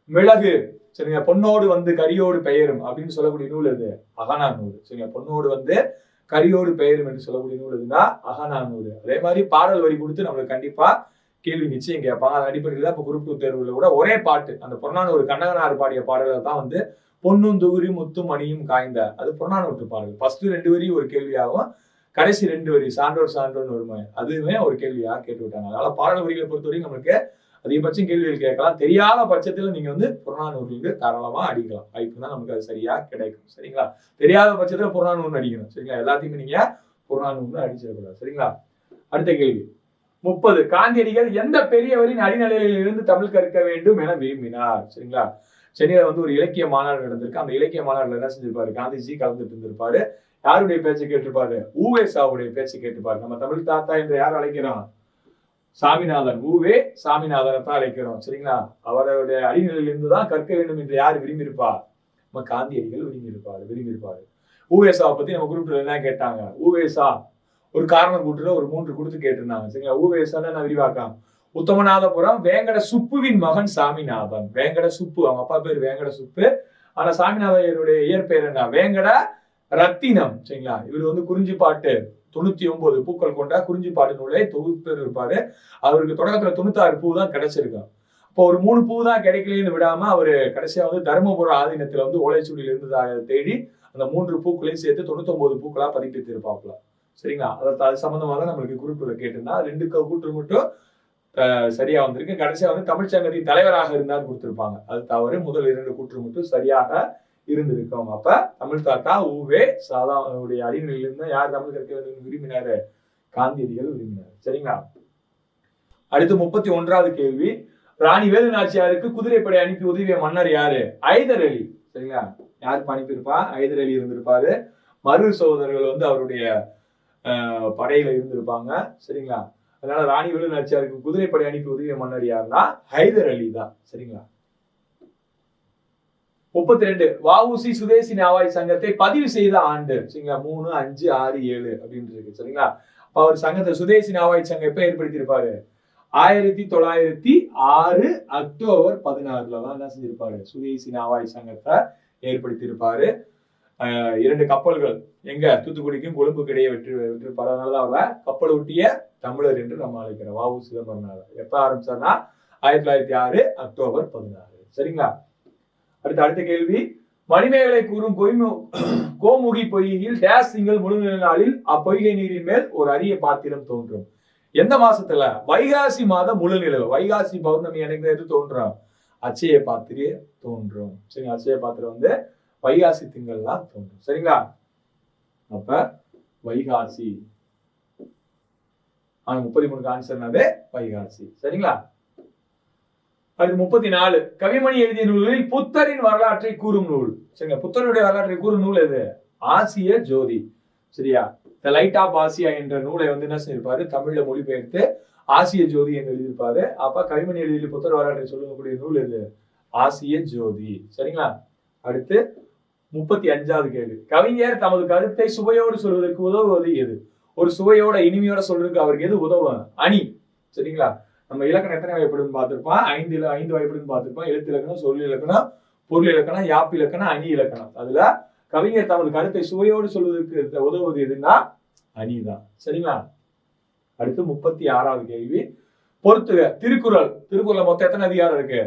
மிளகு. சரிங்களா. பொன்னோடு வந்து கரியோடு பெயரும் அப்படின்னு சொல்லக்கூடிய நூல் எது? அகனா நூல். சரிங்களா. பொன்னோடு வந்து கரியோடு பெயரும் என்று சொல்லக்கூடிய நூல் எதுனா அகனா நூல். அதே மாதிரி பாடல் வரி கொடுத்து நம்மளுக்கு கண்டிப்பா கேள்வி நிச்சயம் கேட்பாங்க. அதன் அடிப்படையில் தான் இப்ப குரூப் தேர்வுல கூட ஒரே பாட்டு, அந்த புறநானூறு கண்ணகனார் பாடிய பாடல்கள் தான் வந்து பொன்னும் துகுரி முத்தும் மணியும் காய்ந்த, அது புறநானூற்று பாடல். ஃபர்ஸ்ட் 2 வரி ஒரு கேள்வியாகும், கடைசி 2 வரி சான்றோர் சான்றோர்னு வருமே, அதுவுமே ஒரு கேள்வியா கேட்டு விட்டாங்க. அதனால பாடல் வரிகளை பொறுத்தவரைக்கும் நம்மளுக்கு அதிகபட்சம் கேள்விகள் கேட்கலாம். தெரியாத பட்சத்துல நீங்க வந்து புறநானூறுக்கு தாராளமா அடிக்கலாம். வாய்ப்பு தான் நமக்கு அது சரியா கிடைக்கும். சரிங்களா. தெரியாத பட்சத்துல புறநானூறு அடிக்கணும். சரிங்களா. எல்லாத்தையுமே நீங்க புறநானூறு அடிச்சிடக்கூடாது. சரிங்களா. அடுத்த கேள்வி 30. காந்தியடிகள் எந்த பெரியவரின் அடிநிலையில் இருந்து தமிழ் கற்க வேண்டும் என விரும்பினார்? சரிங்களா. சென்னையில வந்து ஒரு இலக்கிய மாநாடு நடந்திருக்கு. அந்த இலக்கிய மாநாடுல என்ன செஞ்சிருப்பாரு? காந்திஜி கலந்துட்டு இருந்திருப்பாரு. யாருடைய பேச்சை கேட்டிருப்பாரு? ஊவேசாவுடைய பேச்சை கேட்டிருப்பாரு. நம்ம தமிழ் தாத்தா என்று யார் அழைக்கிறோம்? சாமிநாதன். ஊவே சாமிநாதனை தான் அழைக்கிறோம். சரிங்களா. அவருடைய அடிநிலையில் இருந்துதான் கற்க வேண்டும் என்று யார் விரும்பியிருப்பா? நம்ம காந்தியடிகள் விரும்பியிருப்பாரு. ஊவேசாவை பத்தி நம்ம குரூப்ல என்ன கேட்டாங்க? ஊவேசா ஒரு காரணம் கூட்டுல ஒரு 3 கொடுத்து கேட்டிருந்தாங்க. சரிங்களா? ஊவேசான நான் விரிவாக்கம். உத்தமநாதபுரம் வேங்கட சுப்புவின் மகன் சாமிநாதன். வேங்கட சுப்பு, அவங்க அப்பா பேர் வேங்கட சுப்பு. ஆனா சாமிநாதையருடைய இயற்பெயர் என்ன? வேங்கட ரத்தினம். சரிங்களா? இவர் வந்து குறிஞ்சிப்பாட்டு 99 பூக்கள் கொண்ட குறிஞ்சிப்பாட்டு நூலை தொகுப்பு இருப்பாரு. அவருக்கு தொடக்கத்துல 96 பூ தான் கிடைச்சிருக்கும். இப்போ ஒரு 3 பூ தான் கிடைக்கலன்னு விடாம அவரு கடைசியா வந்து தருமபுரம் ஆதீனத்துல வந்து ஓலைச்சுவடியில் இருந்ததாக தேடி அந்த 3 பூக்களையும் சேர்த்து 99 பூக்களா பதிப்பித்து இருப்பாப்புல. சரிங்களா? அது சம்பந்தமா தான் நம்மளுக்கு குறிப்புல கேட்டிருந்தா 2 கூற்று மட்டும் சரியா வந்திருக்கு. கடைசியா வந்து தமிழ்ச்சங்கத்தின் தலைவராக இருந்தான்னு கொடுத்திருப்பாங்க. அது தவறு. முதல் 2 கூற்று மட்டும் சரியாக இருந்திருக்கும். அப்ப தமிழ் தாத்தா ஊவே சாதாவுடைய அடிநிலையிலிருந்து யார் தமிழ் கற்க வேண்டும் விரும்பினாரு? காந்தியடிகள் விரும்பினார். சரிங்களா? அடுத்து 31வது கேள்வி. ராணி வேலு நாச்சியாருக்கு குதிரைப்படை அனுப்பி உதவிய மன்னர் யாரு? ஐதர் அலி. சரிங்களா? யாருக்கு அனுப்பியிருப்பா? ஐதர் அலி இருந்திருப்பாரு. மரு சகோதரர்கள் வந்து அவருடைய படையில இருந்திருப்பாங்க. சரிங்களா? அதனால ராணி வேலு நாச்சியாருக்கு குதிரைப்படை அனுப்பி உதவிய மன்னர் யாருன்னா ஹைதர் அலி தான். சரிங்களா? 32 வஉசி சுதேசி நாவாய் சங்கத்தை பதிவு செய்த ஆண்டு. சரிங்களா? 3, 5, 6, 7 அப்படின்னு இருக்கு. சரிங்களா? அவர் சங்கத்தை சுதேசி நாவாய் சங்கம் எப்ப ஏற்படுத்தியிருப்பாரு? 1906 அக்டோபர் 16 தான் என்ன செஞ்சிருப்பாரு? சுதேசி நாவாய் சங்கத்தை ஏற்படுத்தியிருப்பாரு. 2 கப்பல்கள் எங்க தூத்துக்குடிக்கும் கொழும்புக்கு இடையே விட்டிருப்பாரு. அதனாலதான் அவரை கப்பல் ஒட்டிய தமிழர் என்று நம்ம அழைக்கிறோம். வஉ சிதம்பரனார் எப்ப ஆரம்பிச்சார்னா 1906 அக்டோபர் 16. சரிங்களா? அடுத்த கேள்வி. மணிமேகலை கூறும் கோமுகி பொய்கையில் டேஸ் திங்கள் முழு நாளில் அப்பொய்கை நீரின் மேல் ஒரு அரிய பாத்திரம் தோன்றும். எந்த மாசத்துல? வைகாசி மாதம் முழு நிலவு. வைகாசி பௌர்ணமி எனக்கு எது தோன்றும்? அச்சய பாத்திரே தோன்றும். சரி, அச்சய பாத்திரம் வந்து வைகாசி திங்கள் தான் தோன்றும். சரிங்களா? அப்ப வைகாசி 33 ஆன்சர் என்னது? வைகாசி. சரிங்களா? அது 34 கவிமணி எழுதிய நூல்களில் புத்தரின் வரலாற்றை கூறும் நூல். சரிங்களா? புத்தருடைய வரலாற்றை கூறும் நூல் எது? ஆசிய ஜோதி. சரியா? த லைட் ஆஃப் ஆசியா என்ற நூலை வந்து என்ன செஞ்சிருப்பாரு? தமிழ்ல மொழிபெயர்த்து ஆசிய ஜோதி என்று எழுதியிருப்பாரு. அப்ப கவிமணி எழுதிய புத்தர் வரலாற்றை சொல்லக்கூடிய நூல் எது? ஆசிய ஜோதி. சரிங்களா? அடுத்து 35வது கேள்வி. கவிஞர் தமது கருத்தை சுவையோடு சொல்வதற்கு உதவுவது எது? ஒரு சுவையோட இனிமையோட சொல்றதுக்கு அவருக்கு எது உதவும்? அணி. சரிங்களா? நம்ம இலக்கணம் எத்தனை வகைப்படுன்னு பார்த்திருப்போம்? 5 வகைப்படுன்னு பார்த்திருப்போம். எழுத்து இலக்கணம், சொல் இலக்கணம், பொருள் இலக்கணம், யாப்பு இலக்கணம், அணி இலக்கணம். அதுல கவிஞர் தமது கருத்தை சுவையோடு சொல்வதற்கு உதவுவது எதுன்னா அணிதான். சரிங்களா? அடுத்து 36வது கேள்வி. பொறுத்துக. திருக்குறள் மொத்தம் எத்தனை அதிகாரம் இருக்கு?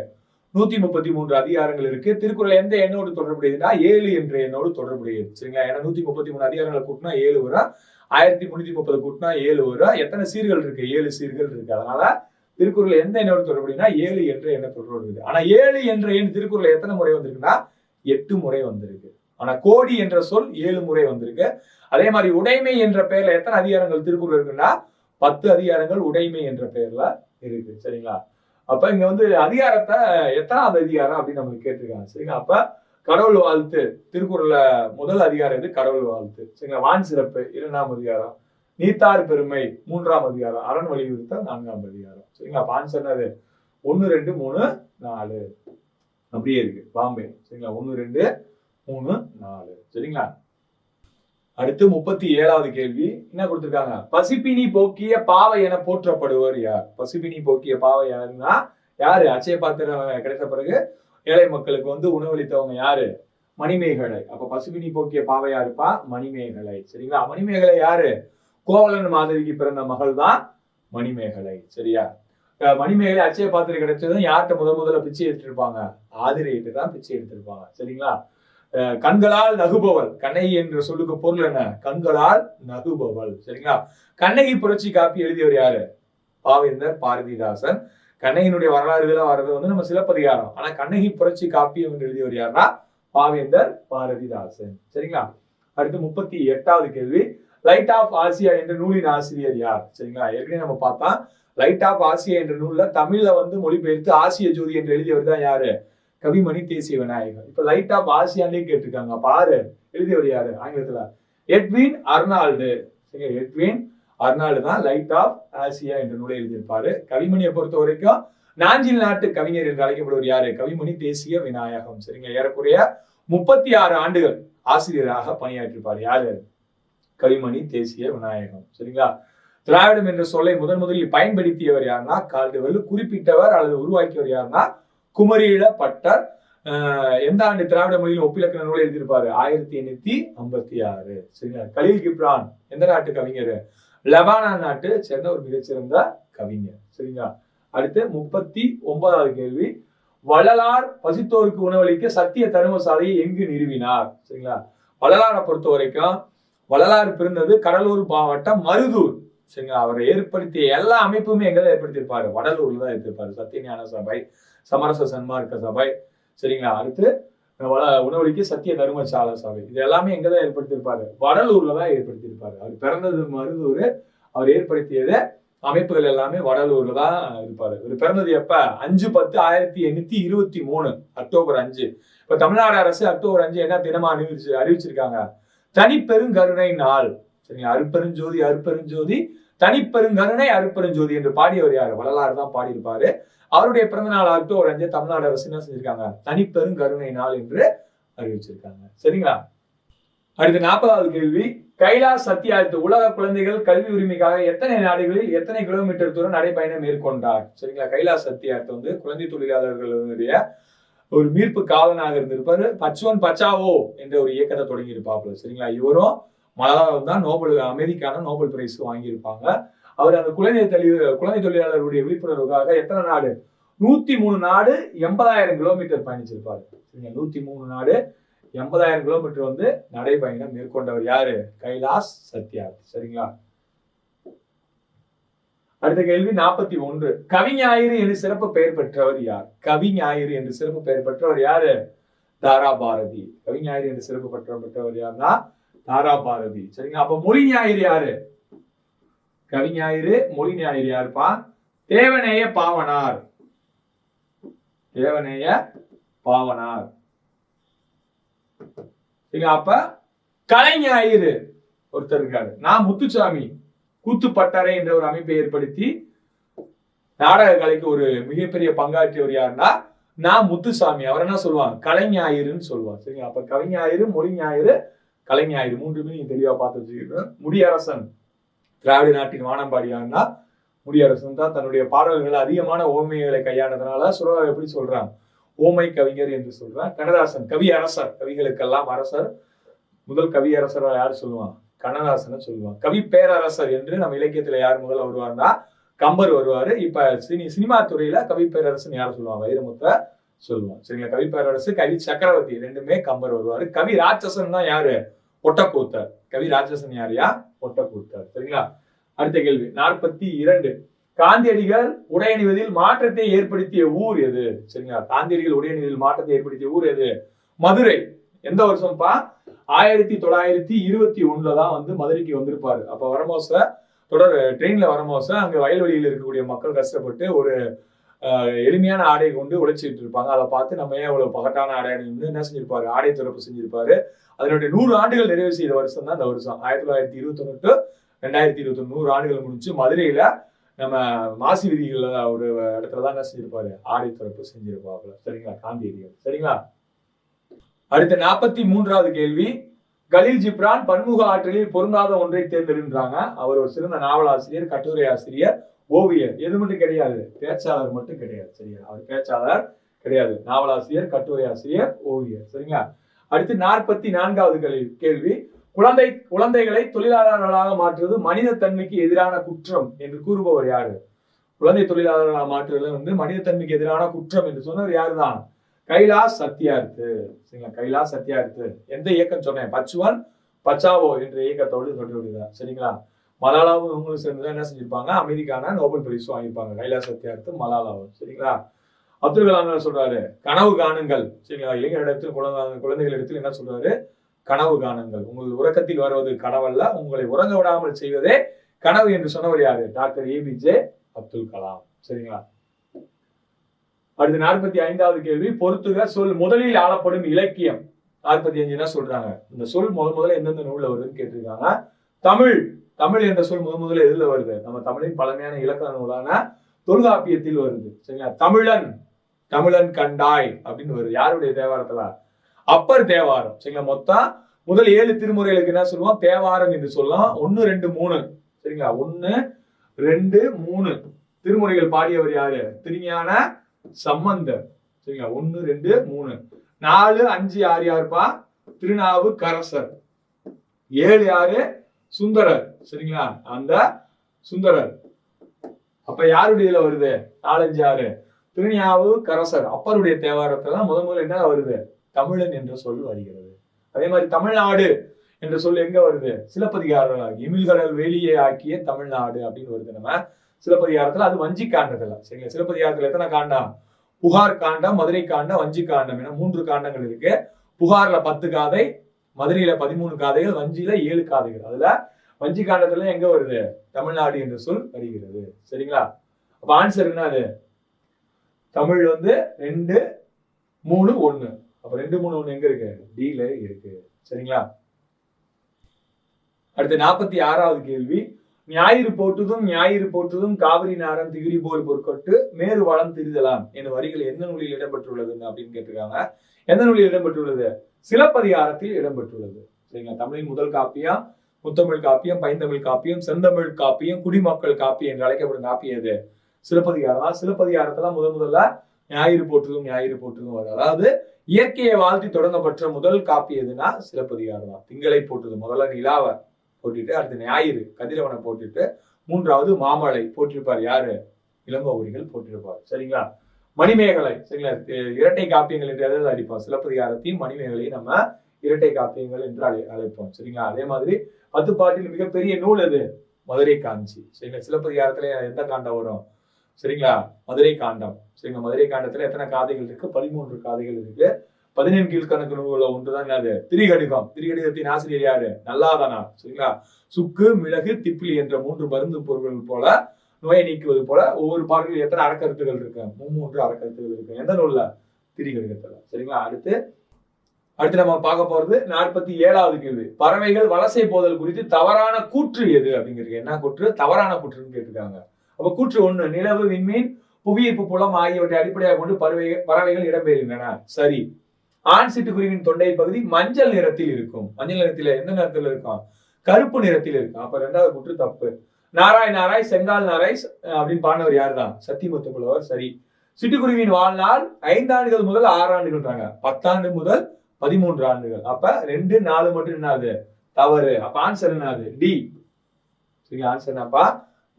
133 அதிகாரங்கள் இருக்கு. திருக்குறள் எந்த எண்ணோடு தொடர்புடையதுன்னா 7 என்ற எண்ணோடு தொடர்புடையது. சரிங்களா? ஏன்னா 133 அதிகாரங்களை கூட்டினா 7 வரும். 1330 கூட்டினா 7 வரும். எத்தனை சீர்கள் இருக்கு? 7 சீர்கள் இருக்கு. அதனால திருக்குறள் எந்த எண்ணோடு தொடர்புடையதுன்னா 7 என்ற எண்ண தொடர்புடையது. ஆனா 7 என்ற எண் திருக்குறள் எத்தனை முறை வந்திருக்குன்னா 8 முறை வந்திருக்கு. ஆனா கோடி என்ற சொல் 7 முறை வந்திருக்கு. அதே மாதிரி உடைமை என்ற பெயர்ல எத்தனை அதிகாரங்கள் திருக்குறள் இருக்குன்னா 10 அதிகாரங்கள் உடைமை என்ற பெயர்ல இருக்கு. சரிங்களா? அப்ப இங்க வந்து அதிகாரத்தை எத்தனாவது அதிகாரம் அப்படின்னு நம்மளுக்கு கேட்டிருக்காங்க. சரிங்களா? அப்ப கடவுள் வாழ்த்து திருக்குறள்ல முதல் அதிகாரம் இது கடவுள் வாழ்த்து. சரிங்களா? வான் சிறப்பு 2ஆம் அதிகாரம், நீத்தார் பெருமை 3ஆம் அதிகாரம், அரண் வலியுறுத்தல் 4ஆம் அதிகாரம். சரிங்களா? ஆன்சர் அது 1, 2, 3, 4 அப்படியே இருக்கு. பாம்பே. சரிங்களா? 1, 2, 3, 4. சரிங்களா? அடுத்து 37வது கேள்வி என்ன கொடுத்திருக்காங்க? பசிப்பினி போக்கிய பாவை என போற்றப்படுவர் யார்? பசிப்பினி போக்கிய பாவை யாருன்னா யாரு? அச்சய பாத்திரம் கிடைத்த பிறகு ஏழை மக்களுக்கு வந்து உணவளித்தவங்க யாரு? மணிமேகலை. அப்ப பசிப்பினி போக்கிய பாவை யாருப்பா? மணிமேகலை. சரிங்களா? மணிமேகலை யாரு? கோவலன் மாதவிக்கு பிறந்த மகள் தான் மணிமேகலை. சரியா? மணிமேகலை அச்சய பாத்திரம் கிடைச்சதும் யார்கிட்ட முதல்ல பிச்சை எடுத்திருப்பாங்க? ஆதிரையிட்டு தான் பிச்சை எடுத்திருப்பாங்க. சரிங்களா? கண்களால் நகுபவள். கண்ணகி என்ற சொல்லுக்கு பொருள் என்ன? கண்களால் நகுபவள். சரிங்களா? கண்ணகி புரட்சி காப்பி எழுதியவர் யாரு? பாவேந்தர் பாரதிதாசன். கண்ணகியினுடைய வரலாறு இதெல்லாம் வர்றது வந்து நம்ம சிலப்பதிகாரம். ஆனா கண்ணகி புரட்சி காப்பியம் என்று எழுதியவர் யாருன்னா பாவேந்தர் பாரதிதாசன். சரிங்களா? அடுத்து 38வது கேள்வி. லைட் ஆஃப் ஆசியா என்ற நூலின் ஆசிரியர் யார்? சரிங்களா? ஏற்கனவே நம்ம பார்த்தா லைட் ஆஃப் ஆசியா என்ற நூல்ல தமிழ்ல வந்து மொழிபெயர்த்து ஆசிய ஜோதி என்று எழுதியவர் தான் யாரு? கவிமணி தேசிய விநாயகர். இப்ப லைட் ஆஃப் ஆசியான்லயே கேட்டிருக்காங்க. பாரு எழுதியவர் யாரு ஆங்கிலத்துல? Edwin Arnold. எட்வின் அர்னால்டு தான் லைட் ஆஃப் ஆசியா என்ற நூலை எழுதியிருப்பாரு. கவிமணியை பொறுத்த வரைக்கும் நாஞ்சில் நாட்டு கவிஞர் என்று அழைக்கப்படுவர் யாரு? கவிமணி தேசிய விநாயகம். சரிங்க? ஏறக்குறைய 36 ஆண்டுகள் ஆசிரியராக பணியாற்றிருப்பார். யாரு? கவிமணி தேசிய விநாயகம். சரிங்களா? திராவிடம் என்ற சொல்லை முதலில் பயன்படுத்தியவர் யாருன்னா கால்டுவெல். குறிப்பிட்டவர் அல்லது உருவாக்கியவர் யாருன்னா குமரியில பட்டர். எந்த ஆண்டு திராவிட மொழியில் ஒப்பிலக்கண நூலை எழுதியிருப்பாரு? 1856. சரிங்களா? கலீல் கிப்ரான் எந்த நாட்டு கவிஞர்? லெபானான் நாட்டு சேர்ந்த ஒரு மிகச்சிறந்த கவிஞர். சரிங்களா? அடுத்து 39வது கேள்வி, வள்ளலார் பசித்தோருக்கு உணவளிக்க சத்திய தர்மசாலையை எங்கு நிறுவினார்? சரிங்களா? வள்ளலாரை பொறுத்த வரைக்கும் வள்ளலார் பிறந்தது கடலூர் மாவட்டம் மருதூர். சரிங்களா? அவர் ஏற்படுத்திய எல்லா அமைப்புமே எங்கதான் ஏற்படுத்தியிருப்பாரு? வடலூர்ல தான் ஏற்படுத்திருப்பாரு. சத்தியஞான சபை, சமரச சன்மார்க்க சபை. சரிங்களா? அடுத்து உணவளிக்க சத்திய தர்மசாலை சபை, இது எல்லாமே எங்கதான் ஏற்படுத்தியிருப்பாரு? வடலூர்ல தான் ஏற்படுத்தியிருப்பாரு. அவர் பிறந்தது மருதூர், அவர் ஏற்படுத்தியது அமைப்புகள் எல்லாமே வடலூர்ல தான் இருப்பாரு. இவர் பிறந்தது எப்ப? 5/10/1823 அக்டோபர் 5. இப்ப தமிழ்நாடு அரசு அக்டோபர் 5 என்ன தினமா அறிவிச்சிருக்காங்க? தனிப்பெருங்கருணை நாள். சரிங்களா? அருப்பெருஞ்சோதி அருப்பெருஞ்சோதி தனிப்பெருங்கருணை அருப்பெருஞ்சோதி என்று பாடியவர் யாரு? வள்ளலார் தான் பாடியிருப்பாரு. அவருடைய பிறந்த நாள் அக்டோபர் 5 தமிழ்நாடு அரசு என்ன செஞ்சிருக்காங்க? தனிப்பெருங்கருணை நாள் என்று அறிவிச்சிருக்காங்க. சரிங்களா? அடுத்து 40வது கேள்வி, கைலாஷ் சத்யார்த்தி உலக குழந்தைகள் கல்வி உரிமைக்காக எத்தனை நாடுகளில் எத்தனை கிலோமீட்டர் தூரம் நடைபயணம் மேற்கொண்டார்? சரிங்களா? கைலாஷ் சத்யார்த்தி குழந்தை தொழிலாளர்களுடைய ஒரு மீட்பு காவலனாக இருந்திருப்பாரு. பச்சுவன் பச்சாவோ என்ற ஒரு இயக்கத்தை தொடங்கி இருப்பாப்புல. சரிங்களா? இவரும் மலயாளம் தான் அமைதிக்கான நோபல் பிரைஸ் வாங்கியிருப்பாங்க. அவர் அந்த குழந்தை தொழிலாளர்களுடைய விழிப்புணர்வுக்காக எத்தனை நாடு? 103 நாடு 80,000 கிலோமீட்டர் பயணிச்சிருப்பாரு. 103 நாடு 80,000 கிலோமீட்டர் வந்து நடைபயணம் மேற்கொண்டவர் யாரு? கைலாஷ் சத்யார்த்தி. சரிங்களா? அடுத்த கேள்வி 41, கவிஞாயிறு என்று சிறப்பு பெயர் பெற்றவர் யார்? கவிஞாயிறு என்று சிறப்பு பெயர் பெற்றவர் யாரு? தாராபாரதி. கவிஞாயிறு என்று சிறப்பு பெற்றவர் யாருன்னா தாராபாரதி. சரிங்களா? அப்ப மொழி ஞாயிறு யாரு? கவிஞாயிறு. மொழி ஞாயிறு யாருப்பா? தேவநேய பாவனார். தேவநேய பாவனார். அப்ப கலைஞாயிறு ஒருத்தர் இருக்காரு. நான் முத்துசாமி கூத்துப்பட்டறை என்ற ஒரு அமைப்பை ஏற்படுத்தி நாடக கலைக்கு ஒரு மிகப்பெரிய பங்காற்றியவர் யாருன்னா நான் முத்துசாமி. அவர் என்ன சொல்லுவாங்க? கலைஞாயிறுன்னு சொல்லுவாங்க. சரிங்களா? அப்ப கவிஞாயிறு, மொழி ஞாயிறு, கலைஞாயிறு மூன்றுமே நீங்க தெளிவா பார்த்து வச்சுக்கணும். முடியரசன் திராவிட நாட்டின் வானம்பாடி யாருன்னா முடியரசன் தான். தன்னுடைய பாடல்கள் அதிகமான ஓமைகளை கையாண்டதுனால சுரவா எப்படி சொல்றாங்க? ஓமை கவிஞர் என்று சொல்றான். கண்ணதாசன் கவி அரசர், கவிகளுக்கெல்லாம் அரசர். முதல் கவி அரசர் யாரு சொல்லுவான்? கண்ணதாசனை சொல்லுவான். கவி பேரரசர் என்று நம்ம இலக்கியத்துல யார் முதல்ல வருவாருன்னா கம்பர் வருவாரு. இப்ப சினிமா துறையில கவி பேரரசன் யார் சொல்லுவான்? வைரமுத்த சொல்லுவான். சரிங்களா? கவி பேரரசு, கவி சக்கரவர்த்தி ரெண்டுமே கம்பர் வருவாரு. கவி ராட்சசன் தான் யாரு? ஒட்டக்கூத்தர். கவி ராட்சசன் யாரையா? ஒட்டக்கூத்தர். சரிங்களா? அடுத்த கேள்வி 42, காந்தியடிகள் உடையணிவதில் மாற்றத்தை ஏற்படுத்திய ஊர் எது? சரிங்களா? காந்தியடிகள் உடையணிவதில் மாற்றத்தை ஏற்படுத்திய ஊர் எது? மதுரை. எந்த வருஷம்ப்பா? 1921 தான் வந்து மதுரைக்கு வந்திருப்பாரு. அப்ப வரமோச ட்ரெயின்ல வரமோச அங்க வயல்வெளியில் இருக்கக்கூடிய மக்கள் கஷ்டப்பட்டு ஒரு எளிமையான ஆடையை கொண்டு உழைச்சிட்டு இருப்பாங்க. அதை பார்த்து நம்ம ஏன் இவ்வளவு பகட்டான ஆடை என்ன செஞ்சிருப்பாரு? ஆடை திறப்பு செஞ்சிருப்பாரு. அதனுடைய 100 ஆண்டுகள் நிறைவு செய்த வருஷம் தான் இந்த வருஷம் 1921 2021. 100 ஆண்டுகள் முடிஞ்சு மதுரையில நம்ம மாசி விதிகள்ல ஒரு இடத்துலதான் என்ன செஞ்சிருப்பாரு? ஆடை திறப்பு செஞ்சிருப்பாங்க. சரிங்களா? காந்தியடிகள். சரிங்களா? அடுத்த 43வது கேள்வி, கலீல் ஜிப்ரான் பன்முக ஆற்றலில் பொருந்தாத ஒன்றை தேர்ந்தெடுக்கிறாங்க. அவர் ஒரு சிறந்த நாவலாசிரியர், கட்டுரை ஆசிரியர், ஓவியர். எது மட்டும் கிடையாது? பேச்சாளர் மட்டும் கிடையாது. சரியா? அவர் பேச்சாளர் கிடையாது, நாவலாசிரியர், கட்டுரை ஆசிரியர், ஓவியர். சரிங்களா? அடுத்து 44வது கேள்வி, குழந்தைகளை தொழிலாளர்களாக மாற்றுவது மனித தன்மைக்கு எதிரான குற்றம் என்று கூறுபவர் யாரு? குழந்தை தொழிலாளர்களாக மாற்றுவது வந்து மனித தன்மைக்கு எதிரான குற்றம் என்று சொன்னவர் யாருதான்? கைலாஷ் சத்யார்த்தி. சரிங்களா? கைலாஷ் சத்யார்த்தி. எந்த இயக்கம் சொன்னேன்? பச்சுவன் பச்சாவோ என்ற இயக்கத்தோடு தொடர்புடையதா. சரிங்களா? மலாலாவும் இவங்களும் சேர்ந்துதான் என்ன செஞ்சிருப்பாங்க? அமைதிக்கான நோபல் பரிசு வாங்கியிருப்பாங்க. கைலாஷ் சத்யார்த்தி, மலாலாவும். சரிங்களா? அப்துல் கலாம் என்ன சொல்றாரு? கனவு காணுங்கள். சரிங்களா? இளைஞரிடத்தில் குழந்தைகளிடத்தில் என்ன சொல்றாரு? கனவு காணுங்கள். உங்கள் உறக்கத்தில் வருவது கனவல்ல, உங்களை உறங்க விடாமல் செய்வதே கனவு என்று சொன்னவர் யாரு? Doctor APJ Abdul Kalam. சரிங்களா? அடுத்து 45வது கேள்வி, பொறுத்துக சொல் முதலில் ஆளப்படும் இலக்கியம். 45 என்ன சொல்றாங்க? இந்த சொல் முதல்ல எந்தெந்த நூல்ல வருதுன்னு கேட்டிருக்காங்க. தமிழ். தமிழ் என்ற சொல் முதல்ல எதுல வருது? நம்ம தமிழின் பழமையான இலக்கண நூலான தொல்காப்பியத்தில் வருது. சரிங்களா? தமிழன், தமிழன் கண்டாய் அப்படின்னு வருது. யாருடைய தேவாரத்துல? அப்பர் தேவாரம். சரிங்களா? மொத்தம் முதல் 7 திருமுறைகளுக்கு என்ன சொல்லுவோம்? தேவாரம் என்று சொல்லலாம். 1, 2, 3 சரிங்களா? 1, 2, 3 திருமுறைகள் பாடியவர் யாரு? திருஞான சம்பந்தர் சரிங்களா? 1, 2, 3 4, 5, 6 யாருப்பா? திருநாவுக்கரசர். 7 யாரு? சுந்தரர் சரிங்களா? அந்த சுந்தரர். அப்ப யாருடைய இதுல வருது? 4, 5, 6 திருநாவுக்கரசர். அப்பருடைய தேவாரத்துல முதல் என்ன வருது? தமிழன் என்ற சொல் வருகிறது. அதே மாதிரி தமிழ்நாடு என்ற சொல் எங்க வருது? சிலப்பதிகாரம். இமிழ்கடல் வேலியை ஆக்கிய தமிழ்நாடு அப்படின்னு வருது. நம்ம சிலப்பதிகாரத்துல அது வஞ்சி காண்டத்துல சரிங்களா? சிலப்பதிகாரத்துல எத்தனை காண்டம்? புகார் காண்டம், மதுரை காண்டம், வஞ்சி காண்டம் என 3 காண்டங்கள் இருக்கு. புகார்ல 10 காதை, மதுரையில 13 காதைகள், வஞ்சியில 7 காதைகள். அதுல வஞ்சி காண்டத்துல எங்க வருது? தமிழ்நாடு என்ற சொல் வருகிறது சரிங்களா? அப்ப ஆன்சர் என்ன? அது தமிழ் 2, 3, 1. அப்ப 2, 3, 1 எங்க இருக்கு? டில இருக்கு சரிங்களா? அடுத்து 46வது கேள்வி. ஞாயிறு போட்டுதும் காவிரி நாரன் திகிரி போல் பொற்கொட்டு மேறு வளம் திரிதலாம் என வரிகள் எந்த நூலில் இடம்பெற்றுள்ளது அப்படின்னு கேட்டிருக்காங்க. எந்த நூலில் இடம்பெற்றுள்ளது? சிலப்பதிகாரத்தில் இடம்பெற்றுள்ளது சரிங்களா? தமிழின் முதல் காப்பியம் முத்தமிழ் காப்பியம், பைந்தமிழ் காப்பியம், செந்தமிழ் காப்பியம், குடிமக்கள் காப்பியம் என்று அழைக்கப்படும் காப்பியம் எது? சிலப்பதிகாரம். சிலப்பதிகாரத்துல முதல்ல ஞாயிறு போட்டுதும் வரும். அதாவது இயற்கையை வாழ்த்தி தொடங்கப்பட்ட முதல் காப்பி எதுனா சிலப்பதிகாரம் தான். திங்களை போட்டுது, முதல்ல நிலாவை போட்டுட்டு, அடுத்து ஞாயிறு கதிரவனை போட்டுட்டு, 3வது மாமலை போட்டிருப்பார் யாரு? இளங்கோவடிகள் போட்டிருப்பார் சரிங்களா? மணிமேகலை சரிங்களா? இரட்டை காப்பியங்கள் என்று எதாவது அடிப்போம். சிலப்பதிகாரத்தையும் மணிமேகலையும் நம்ம இரட்டை காப்பியங்கள் என்று அழைப்போம் சரிங்களா? அதே மாதிரி 10 பாட்டில் மிகப்பெரிய நூல் எது? மதுரை காஞ்சி சரிங்களா? சிலப்பதிகாரத்துல எந்த காண்டம் வரும்? சரிங்களா? மதுரை காண்டம் சரிங்களா? மதுரை காண்டத்துல எத்தனை காதைகள் இருக்கு? 13 காதைகள் இருக்கு. 17 கீழ்கணக்கு நூல்ல ஒன்றுதான் அது திரிகடுகம். திரிகடுகத்தின் ஆசிரியர் யாரு? நல்லாதனார் சரிங்களா? சுக்கு, மிளகு, திப்பிலி என்ற 3 மருந்து பொருட்கள் போல நோயை நீக்குவது போல ஒவ்வொரு பாடலில் எத்தனை அறக்கருத்துகள் இருக்கு? 3 அறக்கருத்துகள் இருக்கு. எந்த நூல்ல? திரிகடுகத்துல சரிங்களா? அடுத்து நம்ம பார்க்க போறது 47வது கேள்வி. பறவைகள் வலசை போதல் குறித்து தவறான கூற்று எது அப்படிங்கிறது. என்ன கூற்று? தவறான கூற்றுன்னு கேட்டிருக்காங்க. அப்ப கூற்று 1, நிலவு, விண்மீன், புவியீர்ப்பு புலம் ஆகியவற்றை அடிப்படையாக கொண்டு பறவைகள் இடம்பெறுகின்றன. சரி. ஆண் சிட்டுக்குருவியின் தொண்டை பகுதி மஞ்சள் நிறத்தில் இருக்கும். மஞ்சள் நிறத்தில் எந்த நிறத்தில் இருக்கும்? கருப்பு நிறத்தில் இருக்கும். அப்ப 2வது கூற்று தப்பு. நாராய் செங்கால் நாராய் அப்படின்னு பாடினவர் யாருதான்? சத்தியமுத்து புலவர். சரி. சிட்டுக்குருவியின் வாழ்நாள் 5 ஆண்டுகள் முதல் 6 ஆண்டுகள், 10 ஆண்டு முதல் 13 ஆண்டுகள். அப்ப 2, 4 மட்டும் என்னது? தவறு. அப்ப ஆன்சர் என்னது? டி சரிங்களா? ஆன்சர் என்னப்பா?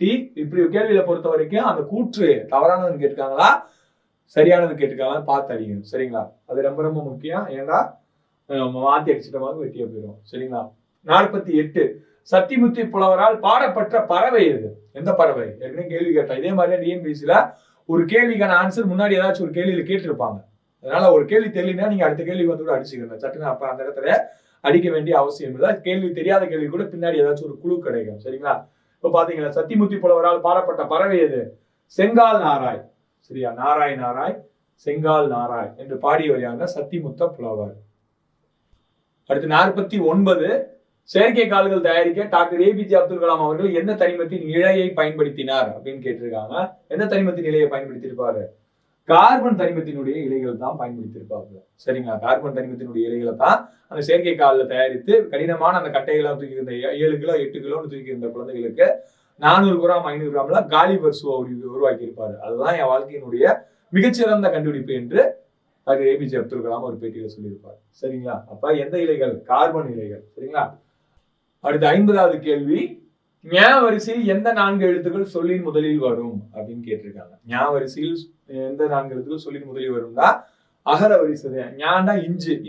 டி. இப்படி கேள்வியில பொறுத்த வரைக்கும் அந்த கூற்று தவறானதுன்னு கேட்டிருக்காங்களா சரியானது கேட்டிருக்காங்களா பார்த்து அடிக்கணும் சரிங்களா? அது ரொம்ப ரொம்ப முக்கியம். ஏன்னா மாத்தி அடிச்சிட்ட மாதிரி வெட்டியா போயிடும் சரிங்களா? 48 சத்தியமுத்தி புலவரால் பாடப்பட்ட பறவை எது? எந்த பறவை? ஏற்கனவே கேள்வி கேட்டா இதே மாதிரியே டிஎன்பிசில ஒரு கேள்விக்கான ஆன்சர் முன்னாடி ஏதாச்சும் ஒரு கேள்வியில கேட்டிருப்பாங்க. அதனால ஒரு கேள்வி தெரியலன்னா நீங்க அடுத்த கேள்வி கூட அடிச்சுக்கணும் சட்டுன்னு. அப்ப அந்த இடத்துல அடிக்க வேண்டிய அவசியம் இல்லை. கேள்வி தெரியாத கேள்வி கூட பின்னாடி ஏதாச்சும் ஒரு குழு கிடைக்கும் சரிங்களா? இப்ப பாத்தீங்கன்னா சத்தியமுத்தி புலவரால் பாடப்பட்ட பறவை எது? செங்கால் நாராய் சரியா? நாராய் செங்கால் நாராய் என்று பாடியவர் யாருன்னா சத்தியமுத்த புலவர். அடுத்து 49 செயற்கை கால்கள் தயாரிக்க டாக்டர் ஏபிஜே அப்துல் கலாம் அவர்கள் எந்த தனிமத்தின் இழையை பயன்படுத்தினார் அப்படின்னு கேட்டிருக்காங்க. எந்த தனிமத்தின் இழையை பயன்படுத்தியிருப்பாரு? கார்பன் தனிமத்தினுடைய இலைகள் தான் பயன்படுத்தியிருப்பாங்க சரிங்களா? கார்பன் தனிமத்தினுடைய இலைகளை தான் அந்த செயற்கை காலில் தயாரித்து கடினமான அந்த கட்டைகளை தூக்கி இருந்த 7 கிலோ 8 கிலோன்னு தூக்கி இருந்த குழந்தைகளுக்கு 400 கிராம் 500 கிராம்ல காலிபர் ஷூ உருவாக்கி இருப்பாரு. அதுதான் என் வாழ்க்கையினுடைய மிகச்சிறந்த கண்டுபிடிப்பு என்று டாக்டர் ஏபிஜே அப்துல் கலாம் ஒரு பேட்டியில சொல்லியிருப்பார் சரிங்களா? அப்ப எந்த இலைகள்? கார்பன் இலைகள் சரிங்களா? அடுத்து 50வது கேள்வி. ஞா வரிசையில் எந்த 4 எழுத்துக்கள் சொல்லின் முதலில் வரும் அப்படின்னு கேட்டிருக்காங்க. ஞா வரிசையில் எந்த 4 எழுத்துக்கள் சொல்லின் முதலில் வரும்னா அகர வரிசை. ஞாண்டா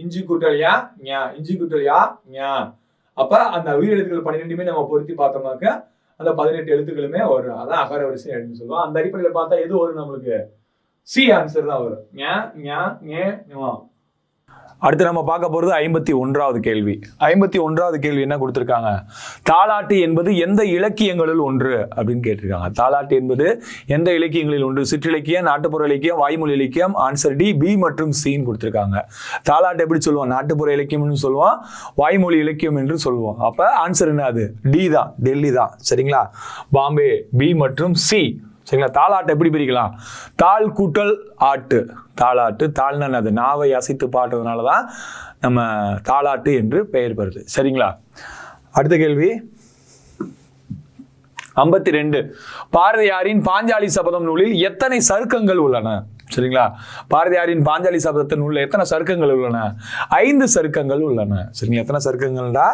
இஞ்சி கூட்டல் யா ஞா, இஞ்சி கூட்டல் யா ஞா. அப்ப அந்த உயிரெழுத்துக்கள் 12மே நம்ம பொருத்தி பார்த்தோம்னாக்க அந்த 18 எழுத்துக்களுமே வரும். அதான் அகர வரிசை அப்படின்னு சொல்லுவோம். அந்த அடிப்படையில பார்த்தா எது வரும்? நம்மளுக்கு சி ஆன்சர் தான் வரும். ஞா ஞா ஞே ஞா. அடுத்து நம்ம பார்க்க போறது 51வது கேள்வி. 51வது கேள்வி என்ன கொடுத்திருக்காங்க? தாலாட்டு என்பது எந்த இலக்கியங்களில் ஒன்று அப்படின்னு கேட்டிருக்காங்க. தாலாட்டு என்பது எந்த இலக்கியங்களில் ஒன்று? சிற்றிலக்கியம், நாட்டுப்புற இலக்கியம், வாய்மொழி இலக்கியம். ஆன்சர் டி, பி மற்றும் சின்னு கொடுத்திருக்காங்க. தாலாட்டு எப்படி சொல்லுவோம்? நாட்டுப்புற இலக்கியம்னு சொல்லுவோம், வாய்மொழி இலக்கியம் என்று சொல்லுவோம். அப்ப ஆன்சர் என்ன? அது டி தான், டெல்லி தான் சரிங்களா? பாம்பே பி மற்றும் சி சரிங்களா? தாலாட்டு எப்படி பிரிக்கலாம்? தாள் கூட்டல் ஆட்டு. தாலாட்டு, தாள்னா அது நாவை அசைத்து பாடுறதுனாலதான் நம்ம தாலாட்டு என்று பெயர் பெறுது. சரிங்களா? அடுத்த கேள்வி 52. பாரதியாரின் பாஞ்சாலி சபதம் நூலில் எத்தனை சருக்கங்கள் உள்ளன? சரிங்களா? பாரதியாரின் பாஞ்சாலி சபதத்தின் நூலில் எத்தனை சருக்கங்கள் உள்ளன? 5 சருக்கங்கள் உள்ளன. சரிங்களா? எத்தனை சருக்கங்கள்டா?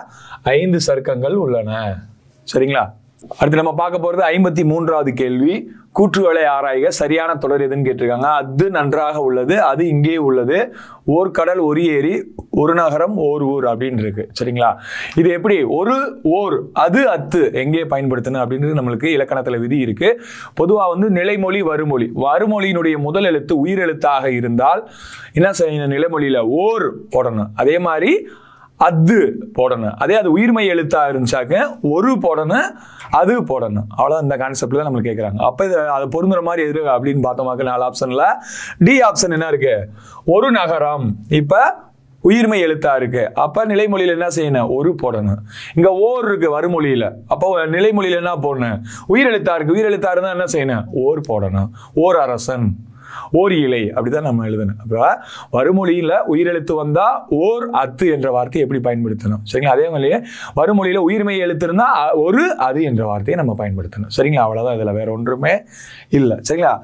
5 சருக்கங்கள் உள்ளன. சரிங்களா? அடுத்து நம்ம பார்க்க போறது 53வது கேள்வி. கூற்றுகளை ஆராய்க, சரியான தொடர் எதுன்னு கேட்டிருக்காங்க. அது நன்றாக உள்ளது, அது இங்கே உள்ளது, ஓர் கடல் ஒரு ஏரி, ஒரு நகரம் ஓர் ஊர் அப்படின்னு இருக்கு. சரிங்களா? இது எப்படி ஒரு ஓர் அது அத்து எங்கே பயன்படுத்தணும் அப்படின்றது நம்மளுக்கு இலக்கணத்துல விதி இருக்கு. பொதுவா நிலைமொழி வருமொழி, வருமொழியினுடைய முதல் எழுத்து உயிரெழுத்தாக இருந்தால் என்ன செய்யணும்? நிலைமொழியில ஓர் போடணும். அதே மாதிரி அது போடணும். அதே அது உயிர்மை எழுத்தா இருந்துச்சாக்க ஒரு போடணும், அது போடணும். அவ்வளோ இந்த கான்செப்ட்ல தான் நம்மளுக்கு கேட்குறாங்க. அப்போ இது அது பொருந்துற மாதிரி எது அப்படின்னு பார்த்தோமாக்க 4 ஆப்ஷன்ல டி ஆப்ஷன் என்ன இருக்கு? ஒரு நகரம். இப்போ உயிர்மை எழுத்தா இருக்கு. அப்ப நிலைமொழியில என்ன செய்யணும்? ஒரு போடணும். இங்க ஓர் இருக்கு வருமொழியில. அப்போ நிலைமொழியில என்ன போடணும்? உயிரெழுத்தா இருக்கு. உயிரெழுத்தா இருந்தா என்ன செய்யணும்? ஓர் போடணும். ஓர் அரசன், ஓர் இலை, அப்படிதான் நம்ம எழுதணும். அப்ப வருமொழியில உயிரெழுத்து வந்தா ஓர் அத்து என்ற வார்த்தையை எப்படி பயன்படுத்தணும்? சரிங்களா? அதே மாதிரியே வருமொழியில உயிர்மை எழுத்து இருந்தா ஒரு அது என்ற வார்த்தையை நம்ம பயன்படுத்தணும். சரிங்களா? அவ்வளவுதான், இதுல வேற ஒன்றுமே இல்லை. சரிங்களா?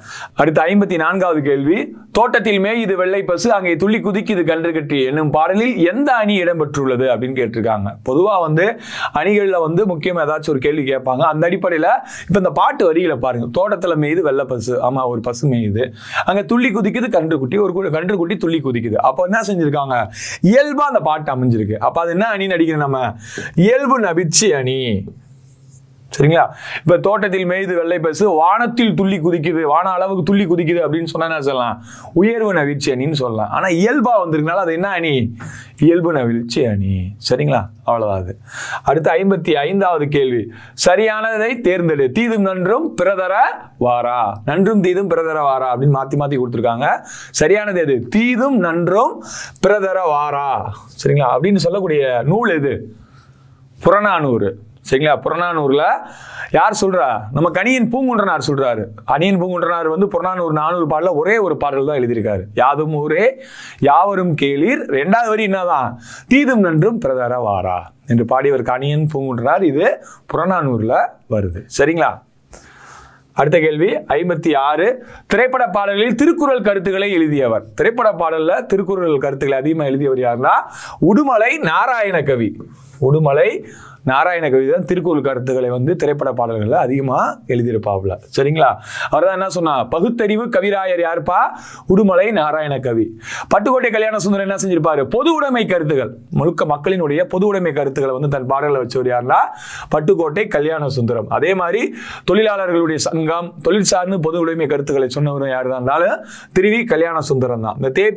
அடுத்து 54வது கேள்வி. தோட்டத்தில் மேயுது வெள்ளை பசு, அங்கே துள்ளி குதிக்குது கன்று கட்டி என்னும் பாடலில் எந்த அணி இடம்பெற்றுள்ளது அப்படின்னு கேட்டிருக்காங்க. பொதுவா அணிகள்ல முக்கியமா ஏதாச்சும் ஒரு கேள்வி கேட்பாங்க. அந்த அடிப்படையில இப்ப இந்த பாட்டு வரிகளை பாருங்க. தோட்டத்துல மேயுது வெள்ளை பசு, ஆமா ஒரு பசு மேயுது, அங்க துள்ளி குதிக்குது கன்றுக்குட்டி, ஒரு கன்றுக்குட்டி துள்ளி குதிக்குது. அப்போ என்ன செஞ்சிருக்காங்க? இயல்பா அந்த பாட்டு அமைஞ்சிருக்கு. அப்ப அது என்ன அணி நடிக்கணும்? நம்ம இயல்பு நவிர்ச்சி அணி. சரிங்களா? இப்ப தோட்டத்தில் மேய்து வெள்ளை பசு, வானத்தில் துள்ளி குதிக்குது, வான அளவுக்கு துள்ளி குதிக்குது அப்படின்னு சொன்னா என்ன சொல்லலாம்? உயர்வு நவிர்ச்சி அணின்னு சொல்லலாம். ஆனா இயல்பா வந்திருக்கனால அது என்ன அணி? இயல்பு நவிர்ச்சி அணி. சரிங்களா? அவ்வளவுதான் அது. அடுத்து 55வது கேள்வி. சரியானதை தேர்ந்தெடு. தீதும் நன்றும் பிறதர வாரா. நன்றும் தீதும் பிறதர வாரா அப்படின்னு மாத்தி கொடுத்துருக்காங்க. சரியானது எது? தீதும் நன்றும் பிறதர வாரா. சரிங்களா? அப்படின்னு சொல்லக்கூடிய நூல் எது? புறநானூறு. சரிங்களா? புறநானூறுல யார் சொல்றா? நம்ம கணியன் பூங்குன்றனார் சொல்றாரு. அணியன் பூங்குன்றனார் புறநானூறு 400 பாடல ஒரே ஒரு பாடல் தான் எழுதியிருக்காரு. யாதும் ஊரே யாவரும் கேளீர். 2வது வரி என்னதான்? தீதும் நன்றும் பிரதர வாரா என்று பாடியவர் கணியன் பூங்குன்றனார். இது புறநானூறுல வருது. சரிங்களா? அடுத்த கேள்வி 56. திரைப்பட பாடல்களில் திருக்குறள் கருத்துக்களை எழுதியவர். திரைப்பட பாடல்ல திருக்குறள் கருத்துக்களை அதிகமாக எழுதியவர் யாருன்னா உடுமலை நாராயண கவி. உடுமலை நாராயண கவி தான் திருக்குறள் கருத்துக்களை திரைப்பட பாடல்கள்ல அதிகமா எழுதியிருப்பாப்ல. சரிங்களா? அவர் தான் என்ன சொன்னா? பகுத்தறிவு கவிராயர் யாருப்பா? உடுமலை நாராயண கவி. பட்டுக்கோட்டை கல்யாண சுந்தரம் என்ன செஞ்சிருப்பாரு? பொது உடைமை கருத்துக்கள், முழுக்க மக்களினுடைய பொது உடைமை கருத்துக்களை தன் பாடல்களை வச்சவர் யாருன்னா பட்டுக்கோட்டை கல்யாண சுந்தரம். அதே மாதிரி தொழிலாளர்களுடைய சங்கம், தொழில் சார்ந்து பொது உடைமை கருத்துக்களை சொன்னவர் யாரு தான்? திருவி கல்யாண சுந்தரம் தான். இந்த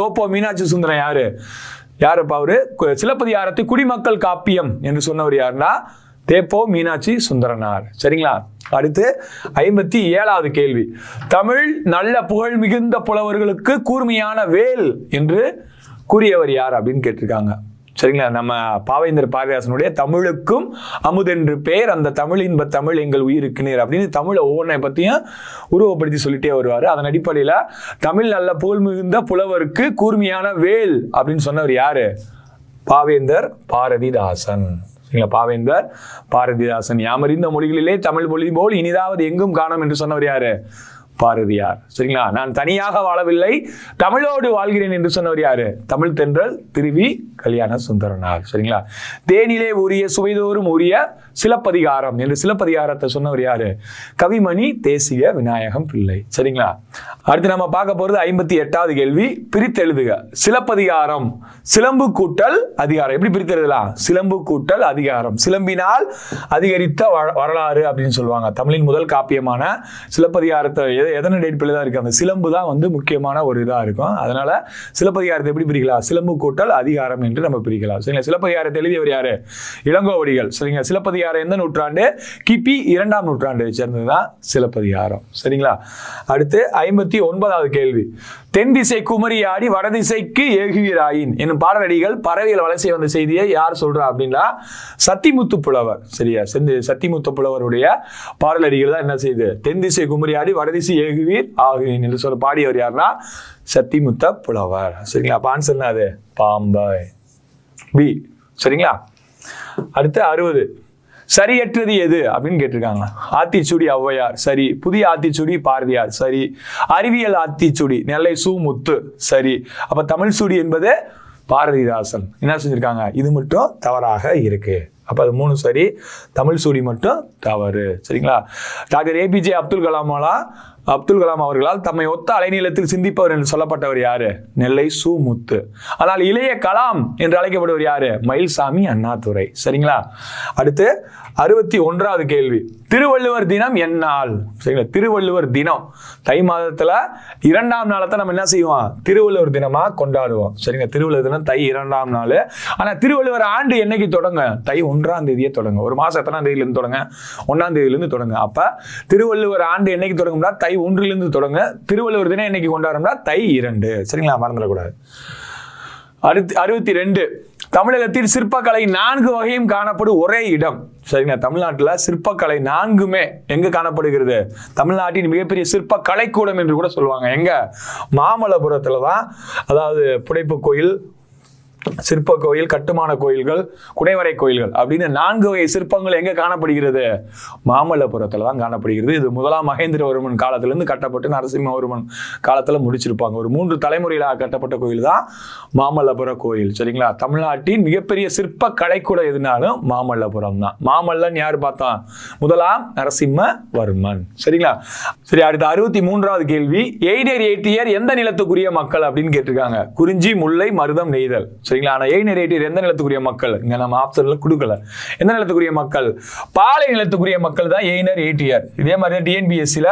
தோப்போ மீனாட்சி சுந்தரம் யாருப்பா? அவரு சிலப்பதிகாரத்தை குடிமக்கள் காப்பியம் என்று சொன்னவர் யாருன்னா தேப்போ மீனாட்சி சுந்தரனார். சரிங்களா? அடுத்து 57வது கேள்வி. தமிழ் நல்ல புகழ் மிகுந்த புலவர்களுக்கு கூர்மையான வேல் என்று கூறியவர் யார் அப்படின்னு கேட்டிருக்காங்க. சரிங்களா? நம்ம பாவேந்தர் பாரதிதாசனுடைய தமிழுக்கும் அமுதென்று பெயர், அந்த தமிழ் இன்ப தமிழ் எங்கள் உயிருக்கு நேர் அப்படின்னு தமிழை ஒவ்வொன்றை பற்றியும் உருவப்படுத்தி சொல்லிட்டே வருவார். அதன் அடிப்படையில் தமிழ் நல்ல புகழ் மிகுந்த புலவருக்கு கூர்மையான வேல் அப்படின்னு சொன்னவர் யாரு? பாவேந்தர் பாரதிதாசன். சரிங்களா? பாவேந்தர் பாரதிதாசன். யாமறிந்த மொழிகளிலே தமிழ் மொழி போல் இனிதாவது எங்கும் காணோம் என்று சொன்னவர் யாரு? பாரதியார். சரிங்களா? நான் தனியாக வாழவில்லை, தமிழோடு வாழ்கிறேன் என்று சொன்னவர் யாரு? தமிழ் தென்றல் திருவி கல்யாண சுந்தரனார். சரிங்களா? தேனிலே உரிய சுவைதோறும் உரிய சிலப்பதிகாரம் என்று சிலப்பதிகாரத்தை சொன்னவர் யாரு? கவிமணி தேசிய விநாயகம் பிள்ளை. சரிங்களா? அடுத்து நம்ம பார்க்க போறது 58வது கேள்வி. பிரித்தெழுதுக. சிலப்பதிகாரம் சிலம்பு கூட்டல் அதிகாரம். எப்படி பிரித்தெழுதலாம்? சிலம்பு கூட்டல் அதிகாரம். சிலம்பினால் அதிகரித்த வரலாறு அப்படின்னு சொல்லுவாங்க. தமிழின் முதல் காப்பியமான சிலப்பதிகாரத்தை எதன் அடிப்படையில் தான் இருக்கு? அந்த சிலம்பு தான் முக்கியமான ஒரு இதா இருக்கும். அதனால சிலப்பதிகாரத்தை எப்படி பிரிக்கலாம்? சிலம்பு கூட்டல் அதிகாரம் என்று நம்ம பிரிக்கலாம். சரிங்களா? சிலப்பதிகாரத்தை எழுதியவர் யாரு? இளங்கோவடிகள். சரிங்களா? சிலப்பதிகாரம் எந்த நூற்றாண்டு? கிபி 2ஆம் நூற்றாண்டை சேர்ந்ததுதான் சிலப்பதிகாரம். சரிங்களா? அடுத்து 59வது கேள்வி. தென் திசை குமரி ஆடி வடதிசைக்கு ஏகுவீராயின் என்னும் பாடலடிகள் பறவைகள் வலசை வந்த செய்தியை யார் சொல்றா அப்படின்னா சத்திமுத்து புலவர். சரியா? சத்திமுத்து புலவருடைய பாடலடிகள் தான் என்ன செய்யுது? தென் திசை குமரி ஆடி வடதிசை ஏகுவீர் ஆகுவீன் என்று சொல்ல பாடியவர் யாருன்னா சத்திமுத்த புலவர். சரிங்களா? அப்ப ஆன்சர்னா அது பாம்பை, பி. சரிங்களா? அடுத்து 60. சரியற்றது எது அப்படின்னு கேட்டிருக்காங்க. ஆத்திச்சூடி ஔவையார் சரி, புதிய ஆத்திச்சூடி பாரதியார் சரி, அறிவியல் ஆத்திச்சூடி நெல்லை சு முத்து சரி. அப்ப தமிழ் சூடி என்பது பாரதிதாசன். என்ன செஞ்சிருக்காங்க? இது மட்டும் தவறாக இருக்கு. அப்ப அது 3 சரி, தமிழ் சூடி மட்டும் தவறு. சரிங்களா? டாக்டர் ஏபிஜே அப்துல் கலாம் அவர்களால் தம்மை ஒத்த அலைநீளத்தில் சிந்திப்பவர் என்று சொல்லப்பட்டவர் யாரு? நெல்லை சு முத்து. ஆனால் இளைய கலாம் என்று அழைக்கப்படுவர் யாரு? மயில்சாமி அண்ணாதுரை. சரிங்களா? அடுத்து 61வது கேள்வி. திருவள்ளுவர் தினம் எந்நாள்? சரிங்களா? திருவள்ளுவர் தினம் தை மாதத்துல 2ஆம் நாளை நம்ம என்ன செய்வோம்? திருவள்ளுவர் தினமா கொண்டாடுவோம். சரிங்களா? திருவள்ளுவர் தினம் தை 2ஆம் நாள். ஆனா திருவள்ளுவர் ஆண்டு என்னைக்கு தொடங்க? தை 1ஆம் தேதியே தொடங்க. ஒரு மாசம் எத்தனாம் தேதியிலிருந்து தொடங்க? 1ஆம் தேதியிலிருந்து தொடங்க. அப்ப திருவள்ளுவர் ஆண்டு என்னைக்கு தொடங்கும்னா தை 1லிருந்து தொடங்க. திருவள்ளுவர் தினம் என்னைக்கு கொண்டாடும்னா தை 2. சரிங்களா? மறந்துடக்கூடாது. அடுத்து 62. தமிழகத்தில் சிற்பக்கலை 4 வகையும் காணப்படும் ஒரே இடம். சரிங்களா? தமிழ்நாட்டில் சிற்பக்கலை 4மே எங்க காணப்படுகிறது? தமிழ்நாட்டின் மிகப்பெரிய சிற்ப கலைக்கூடம் என்று கூட சொல்லுவாங்க. எங்க? மாமல்லபுரத்துல தான். அதாவது புடைப்பு கோயில், சிற்ப கோயில், கட்டுமான கோயில்கள், குடைவரை கோயில்கள் அப்படின்னு 4 வகை சிற்பங்கள் எங்க காணப்படுகிறது? மாமல்லபுரத்துல தான் காணப்படுகிறது. இது முதலாம் மகேந்திரவர்மன் காலத்திலிருந்து கட்டப்பட்டு நரசிம்மவர்மன் காலத்துல முடிச்சிருப்பாங்க. ஒரு 3 தலைமுறையிலாக கட்டப்பட்ட கோயில் தான் மாமல்லபுர கோயில். சரிங்களா? தமிழ்நாட்டின் மிகப்பெரிய சிற்ப கலைக்கூட எதுனாலும் மாமல்லபுரம் தான். மாமல்லன் யாரு பார்த்தோம்? முதலாம் நரசிம்மவர்மன். சரிங்களா? சரி, அடுத்த 63வது கேள்வி. எய்டர் ஏட்டியர் எந்த நிலத்துக்குரிய மக்கள் அப்படின்னு கேட்டிருக்காங்க. குறிஞ்சி, முல்லை, மருதம், நெய்தல். சரிங்களா? ஆனா எய்டர் ஏட்டியர் எந்த நிலத்துக்குரிய மக்கள்? இங்க நம்ம ஆப்ஷன்ல கொடுக்கல. எந்த நிலத்துக்குரிய மக்கள்? பாலை நிலத்துக்குரிய மக்கள் தான் எய்டர் ஏட்டியர். இதே மாதிரி டிஎன்பிஎஸ்சில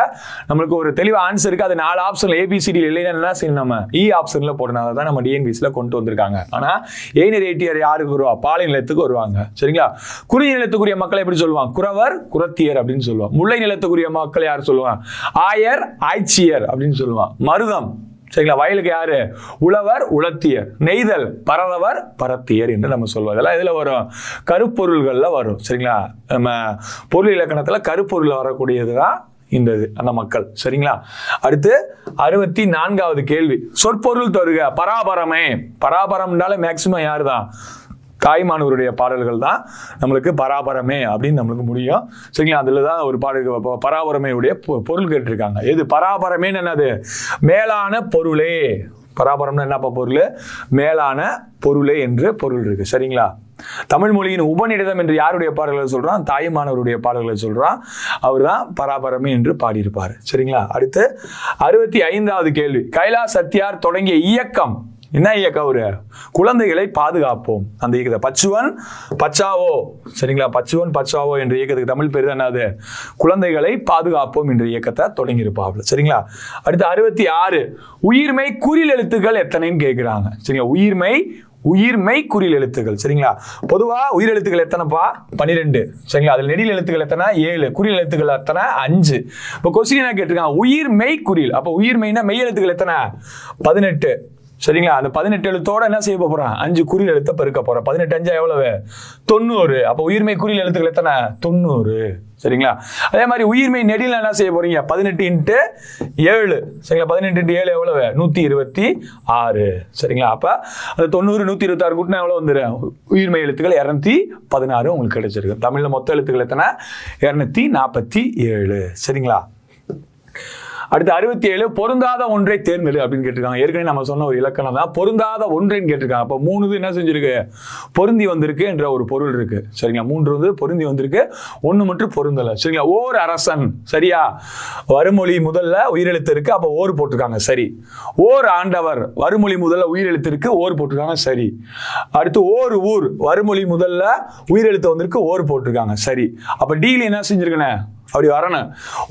நம்மளுக்கு ஒரு தெளிவா ஆன்சர் இருக்கு. அது 4 ஆப்ஷன்ல ஏபிசிடி இல்லைன்னா என்ன செய்யணும்? நம்ம இ ஆப்ஷன்ல போடணும். அதை தான் நம்ம டிஎன்பிஎஸ்சில கொண்டு வந்திருக்காங்க. ஆனா எய்டர் ஏட்டியர் யாருக்கு வருவா? பாலை நிலத்துக்கு வருவாங்க. சரிங்களா? குறிஞ்சி நிலத்துக்குரிய மக்களை எப்படி சொல்லுவாங்க? குறவர், குறத்தியர் அப்படின்னு சொல்லுவாங்க. முல்லை நிலத்துக்குரிய மக்கள் யார் சொல்லுவாங்க? ஆயர், ஆய்ச்சியர் அப்படின்னு சொல்லுவாங்க. மருதம், சரிங்களா, வயலுக்கு யாரு? உழவர், உழத்தியர். நெய்தல், பரதவர், பரத்தியர் என்று நம்ம சொல்லுவோம். இதெல்லாம் இதுல வரும், கருப்பொருள்கள்ல வரும். சரிங்களா? நம்ம பொருள் இலக்கணத்துல கருப்பொருள் வரக்கூடியதுதான் இந்த அந்த மக்கள். சரிங்களா? அடுத்து 64வது கேள்வி. சொற்பொருள் தருக. பராபரமே. பராபரம்னால மேக்சிமம் யாரு தான்? தாய்மானவருடைய பாடல்கள் தான் நம்மளுக்கு பராபரமே அப்படின்னு நம்மளுக்கு முடியும். சரிங்களா? அதுல தான் ஒரு பாடல் பராபரமையுடைய பொருள் கேட்டிருக்காங்க. எது பராபரமேன்னு? என்னது? மேலான பொருளே. பராபரம்னா என்னப்பா பொருள்? மேலான பொருளே என்று பொருள் இருக்கு. சரிங்களா? தமிழ் மொழியின் உபநிடதம் என்று யாருடைய பாடல்களை சொல்றான்? தாய்மானவருடைய பாடல்களை சொல்றான். அவர் தான் பராபரமே என்று பாடியிருப்பார். சரிங்களா? அடுத்து 65வது கேள்வி. கைலாஷ் சத்யார் தொடங்கிய இயக்கம் என்ன இயக்கம்? ஒரு குழந்தைகளை பாதுகாப்போம் அந்த இயக்கத்தை பச்சுவன் பச்சாவோ. சரிங்களா? பச்சுவன் பச்சாவோ என்ற இயக்கத்துக்கு தமிழ் பேர் தான் என்னது? குழந்தைகளை பாதுகாப்போம் என்ற இயக்கத்தை தொடங்கியிருப்பாப்ல. சரிங்களா? அடுத்து 66. உயிர்மை குறில் எழுத்துக்கள் எத்தனைன்னு கேட்கிறாங்க. சரிங்களா? உயிர்மை குறில் எழுத்துக்கள். சரிங்களா? பொதுவா உயிர் எழுத்துக்கள் எத்தனைப்பா? 12. சரிங்களா? அதில் நெடில் எழுத்துக்கள் எத்தனை? 7. குறில் எழுத்துக்கள் எத்தனை? 5. இப்போ கொஸ்டின் என்ன கேட்டிருக்காங்க? உயிர்மை குறில். அப்போ உயிர்மைனா மெய் எழுத்துக்கள் எத்தனை? 18. சரிங்களா? அந்த 18 எழுத்தோட என்ன செய்ய போறோம்? 5 குறில் எழுத்த பெருக்க போறோம். 18 5 எவ்வளவு? 90. அப்ப உயிர்மை குறில் எழுத்துக்கள் எத்தனை? 90. சரிங்களா? அதே மாதிரி உயிர்மை நெடில என்ன செய்ய போறீங்க? 18 × 7. சரிங்களா? 18 × 7 எவ்வளவு? 126. சரிங்களா? அப்ப அது 90 126 கூட்டினா எவ்வளவு வந்துடும்? உயிர்மை எழுத்துக்கள் 216 உங்களுக்கு கிடைச்சிருக்கு. தமிழ்ல மொத்த எழுத்துக்கள் எத்தனை? 247. சரிங்களா? அடுத்து 67. பொருந்தாத ஒன்றை தேர்ந்தெடு அப்படின்னு கேட்டிருக்காங்க. ஏற்கனவே நம்ம சொன்ன ஒரு இலக்கணம் தான். பொருந்தாத ஒன்றைன்னு கேட்டிருக்காங்க. அப்போ 3 என்ன செஞ்சிருக்கு? பொருந்தி வந்திருக்கு என்ற ஒரு பொருள் இருக்கு. சரிங்களா? 3 வந்து பொருந்தி வந்திருக்கு, 1 மட்டும் பொருந்தல. சரிங்களா? ஓர் அரசன். சரியா? வருமொழி முதல்ல உயிரெழுத்து இருக்கு, அப்போ ஓர் போட்டிருக்காங்க. சரி. ஓர் ஆண்டவர். வருமொழி முதல்ல உயிரெழுத்து இருக்கு, ஓர் போட்டிருக்காங்க. சரி. அடுத்து ஓர் ஊர். வருமொழி முதல்ல உயிரெழுத்து வந்திருக்கு, ஓர் போட்டிருக்காங்க. சரி. அப்ப டீல என்ன செஞ்சிருக்கேன்? அப்படி வரணும்.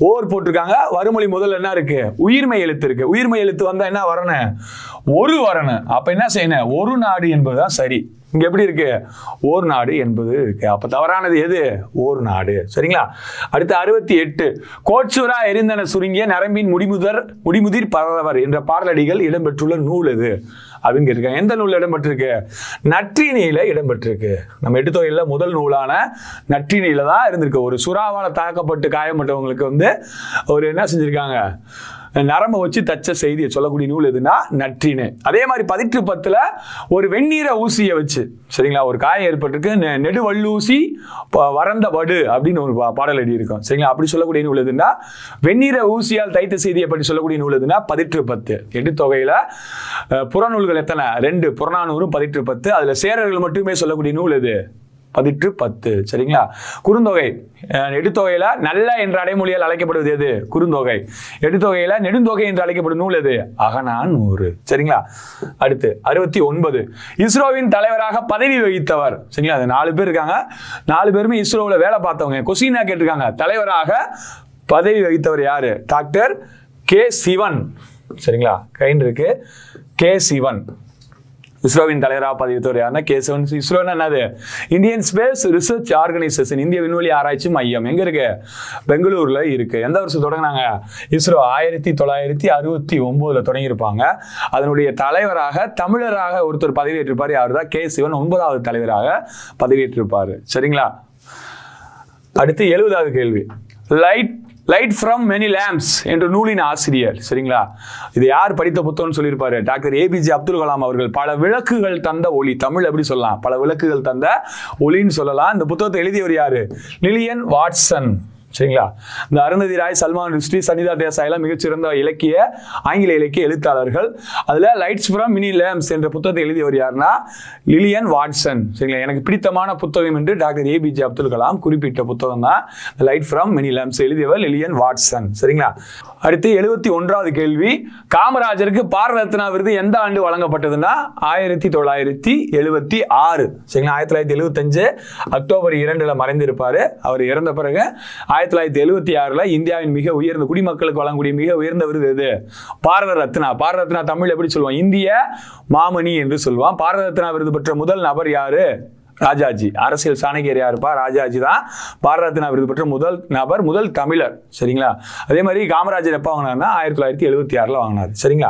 ஓர் போட்டிருக்காங்க. வருமொழி முதல்ல என்ன இருக்கு? உயிர்மை எழுத்து இருக்கு. உயிர்மை எழுத்து வந்தா என்ன வரணும்? ஒரு வரணும். அப்ப என்ன செய்யணும்? ஒரு நாடு என்பதுதான் சரி. இங்க எப்படி இருக்கு? ஓர் நாடு என்பது இருக்கு. அப்ப தவறானது எது? ஓர் நாடு. சரிங்களா? அடுத்து 68. கோட்சுரா எரிந்தன சுருங்கிய நரம்பின் முடிமுதிர் பரதவர் என்ற பாடலடிகள் இடம்பெற்றுள்ள நூல் எது அப்படின்னு கேட்டிருக்காங்க. எந்த நூலில் இடம்பெற்றிருக்கு? நற்றிணையில இடம்பெற்றிருக்கு. நம்ம எட்டுத்தொகையில் முதல் நூலான நற்றிணையில தான் இருந்திருக்கு. ஒரு சுறாவால் தாக்கப்பட்டு காயப்பட்டவங்களுக்கு வந்து ஒரு என்ன செஞ்சிருக்காங்க, நரம்பை வச்சு தச்ச செய்தியை சொல்லக்கூடிய நூல் எதுனா நற்றிணை. அதே மாதிரி 1810 ஒரு வெந்நீர ஊசியை வச்சு, சரிங்களா, ஒரு காயம் ஏற்பட்டிருக்கு, நெடுவல்லூசி வறந்த வடு அப்படின்னு ஒரு பாடல் எழுதியிருக்கோம், சரிங்களா. அப்படி சொல்லக்கூடிய நூல் எதுனா வெந்நீர ஊசியால் தைத்த செய்தியை பற்றி சொல்லக்கூடிய நூல் எதுனா 1810. எட்டுத்தொகையில புறநூல்கள் எத்தனை? 2, புறநானூறு 1810. அதுல சேரர்கள் மட்டுமே சொல்லக்கூடிய நூல் எது? 1810, சரிங்களா. குறுந்தொகை எட்டுத்தொகையில நல்ல என்ற அடைமொழியால் அழைக்கப்படுவது எது? குறுந்தொகை. எட்டுத்தொகையில நெடுந்தொகை என்று அழைக்கப்படும் நூல் எது? அகநானூறு, சரிங்களா. அடுத்து 69 இஸ்ரோவின் தலைவராக பதவி வகித்தவர், சரிங்களா. அது 4 பேர் இருக்காங்க, 4 பேருமே இஸ்ரோவில் வேலை பார்த்தவங்க. கொஸ்டினா கேட்டிருக்காங்க, தலைவராக பதவி வகித்தவர் யாரு? டாக்டர் கே சிவன், சரிங்களா. கைண்ட் இருக்கு, கே சிவன். இஸ்ரோவின் தலைவராக பதவி வகித்தவர் யாருன்னா கே சிவன். இஸ்ரோன்னா என்னது? இந்தியன் ஸ்பேஸ் ரிசர்ச் ஆர்கனைசேஷன், இந்திய விண்வெளி ஆராய்ச்சி மையம். எங்க இருக்கு? பெங்களூர்ல இருக்கு. எந்த வருஷம் தொடங்கினாங்க? இஸ்ரோ 1969 தொடங்கியிருப்பாங்க. அதனுடைய தலைவராக தமிழராக ஒருத்தர் பதவியேற்றிருப்பார். யாரு தான்? கே சிவன் 9வது தலைவராக பதவியேற்றிருப்பாரு, சரிங்களா. அடுத்து 70வது கேள்வி. லைட் ஃப்ரம் மெனி லேம்ப்ஸ் என்ற நூலின் ஆசிரியர், சரிங்களா. இது யார் படித்த புத்தகம்னு சொல்லியிருப்பாரு? டாக்டர் ஏபிஜே அப்துல் கலாம் அவர்கள். பல விளக்குகள் தந்த ஒளி, தமிழ் எப்படி சொல்லலாம்? பல விளக்குகள் தந்த ஒளின்னு சொல்லலாம். இந்த புத்தகத்தை எழுதியவர் யாரு? லிலியன் வாட்சன், சரிங்களா. இந்த அருந்ததி ராய், சல்மான் ருஷ்டி, சனிதா தேசாய் எல்லாம் மிகச்சிறந்த ஆங்கில இலக்கிய எழுத்தாளர்கள். அதுல லைட்ஸ் ஃப்ரம் மினி லேம்ப்ஸ் என்ற புத்தகத்தை எழுதியவர் யாருன்னா லிலியன் வாட்சன், சரிங்களா. எனக்கு பிடித்தமான புத்தகம் என்று டாக்டர் ஏபிஜே அப்துல் கலாம் குறிப்பிட்ட புத்தகம் தான் லைட் ஃப்ரம் மினி லேம்ப்ஸ். எழுதியவர் லிலியன் வாட்சன், சரிங்களா. அடுத்து 71வது கேள்வி. காமராஜருக்கு பாரத ரத்னா விருது எந்த ஆண்டு வழங்கப்பட்டதுன்னா 1976, சரிங்களா. 1975 அக்டோபர் 2 மறைந்திருப்பாரு. அவர் இறந்த பிறகு 1976 இந்தியாவின் மிக உயர்ந்த குடிமக்களுக்கு வழங்கக்கூடிய மிக உயர்ந்த விருது எது? பாரத ரத்னா. பாரத ரத்னா தமிழ் எப்படி சொல்லுவான்? இந்திய மாமணி என்று சொல்லுவான். பாரத ரத்னா விருது பெற்ற முதல் நபர் யாரு? ராஜாஜி. அரசியல் சாணக்கியர் யாருப்பா? ராஜாஜி தான் பாரத ரத்னா விருது பெற்ற முதல் நபர், முதல் தமிழர், சரிங்களா. அதே மாதிரி காமராஜர் எப்போ வாங்கினார்னா 1976 வாங்கினார், சரிங்களா.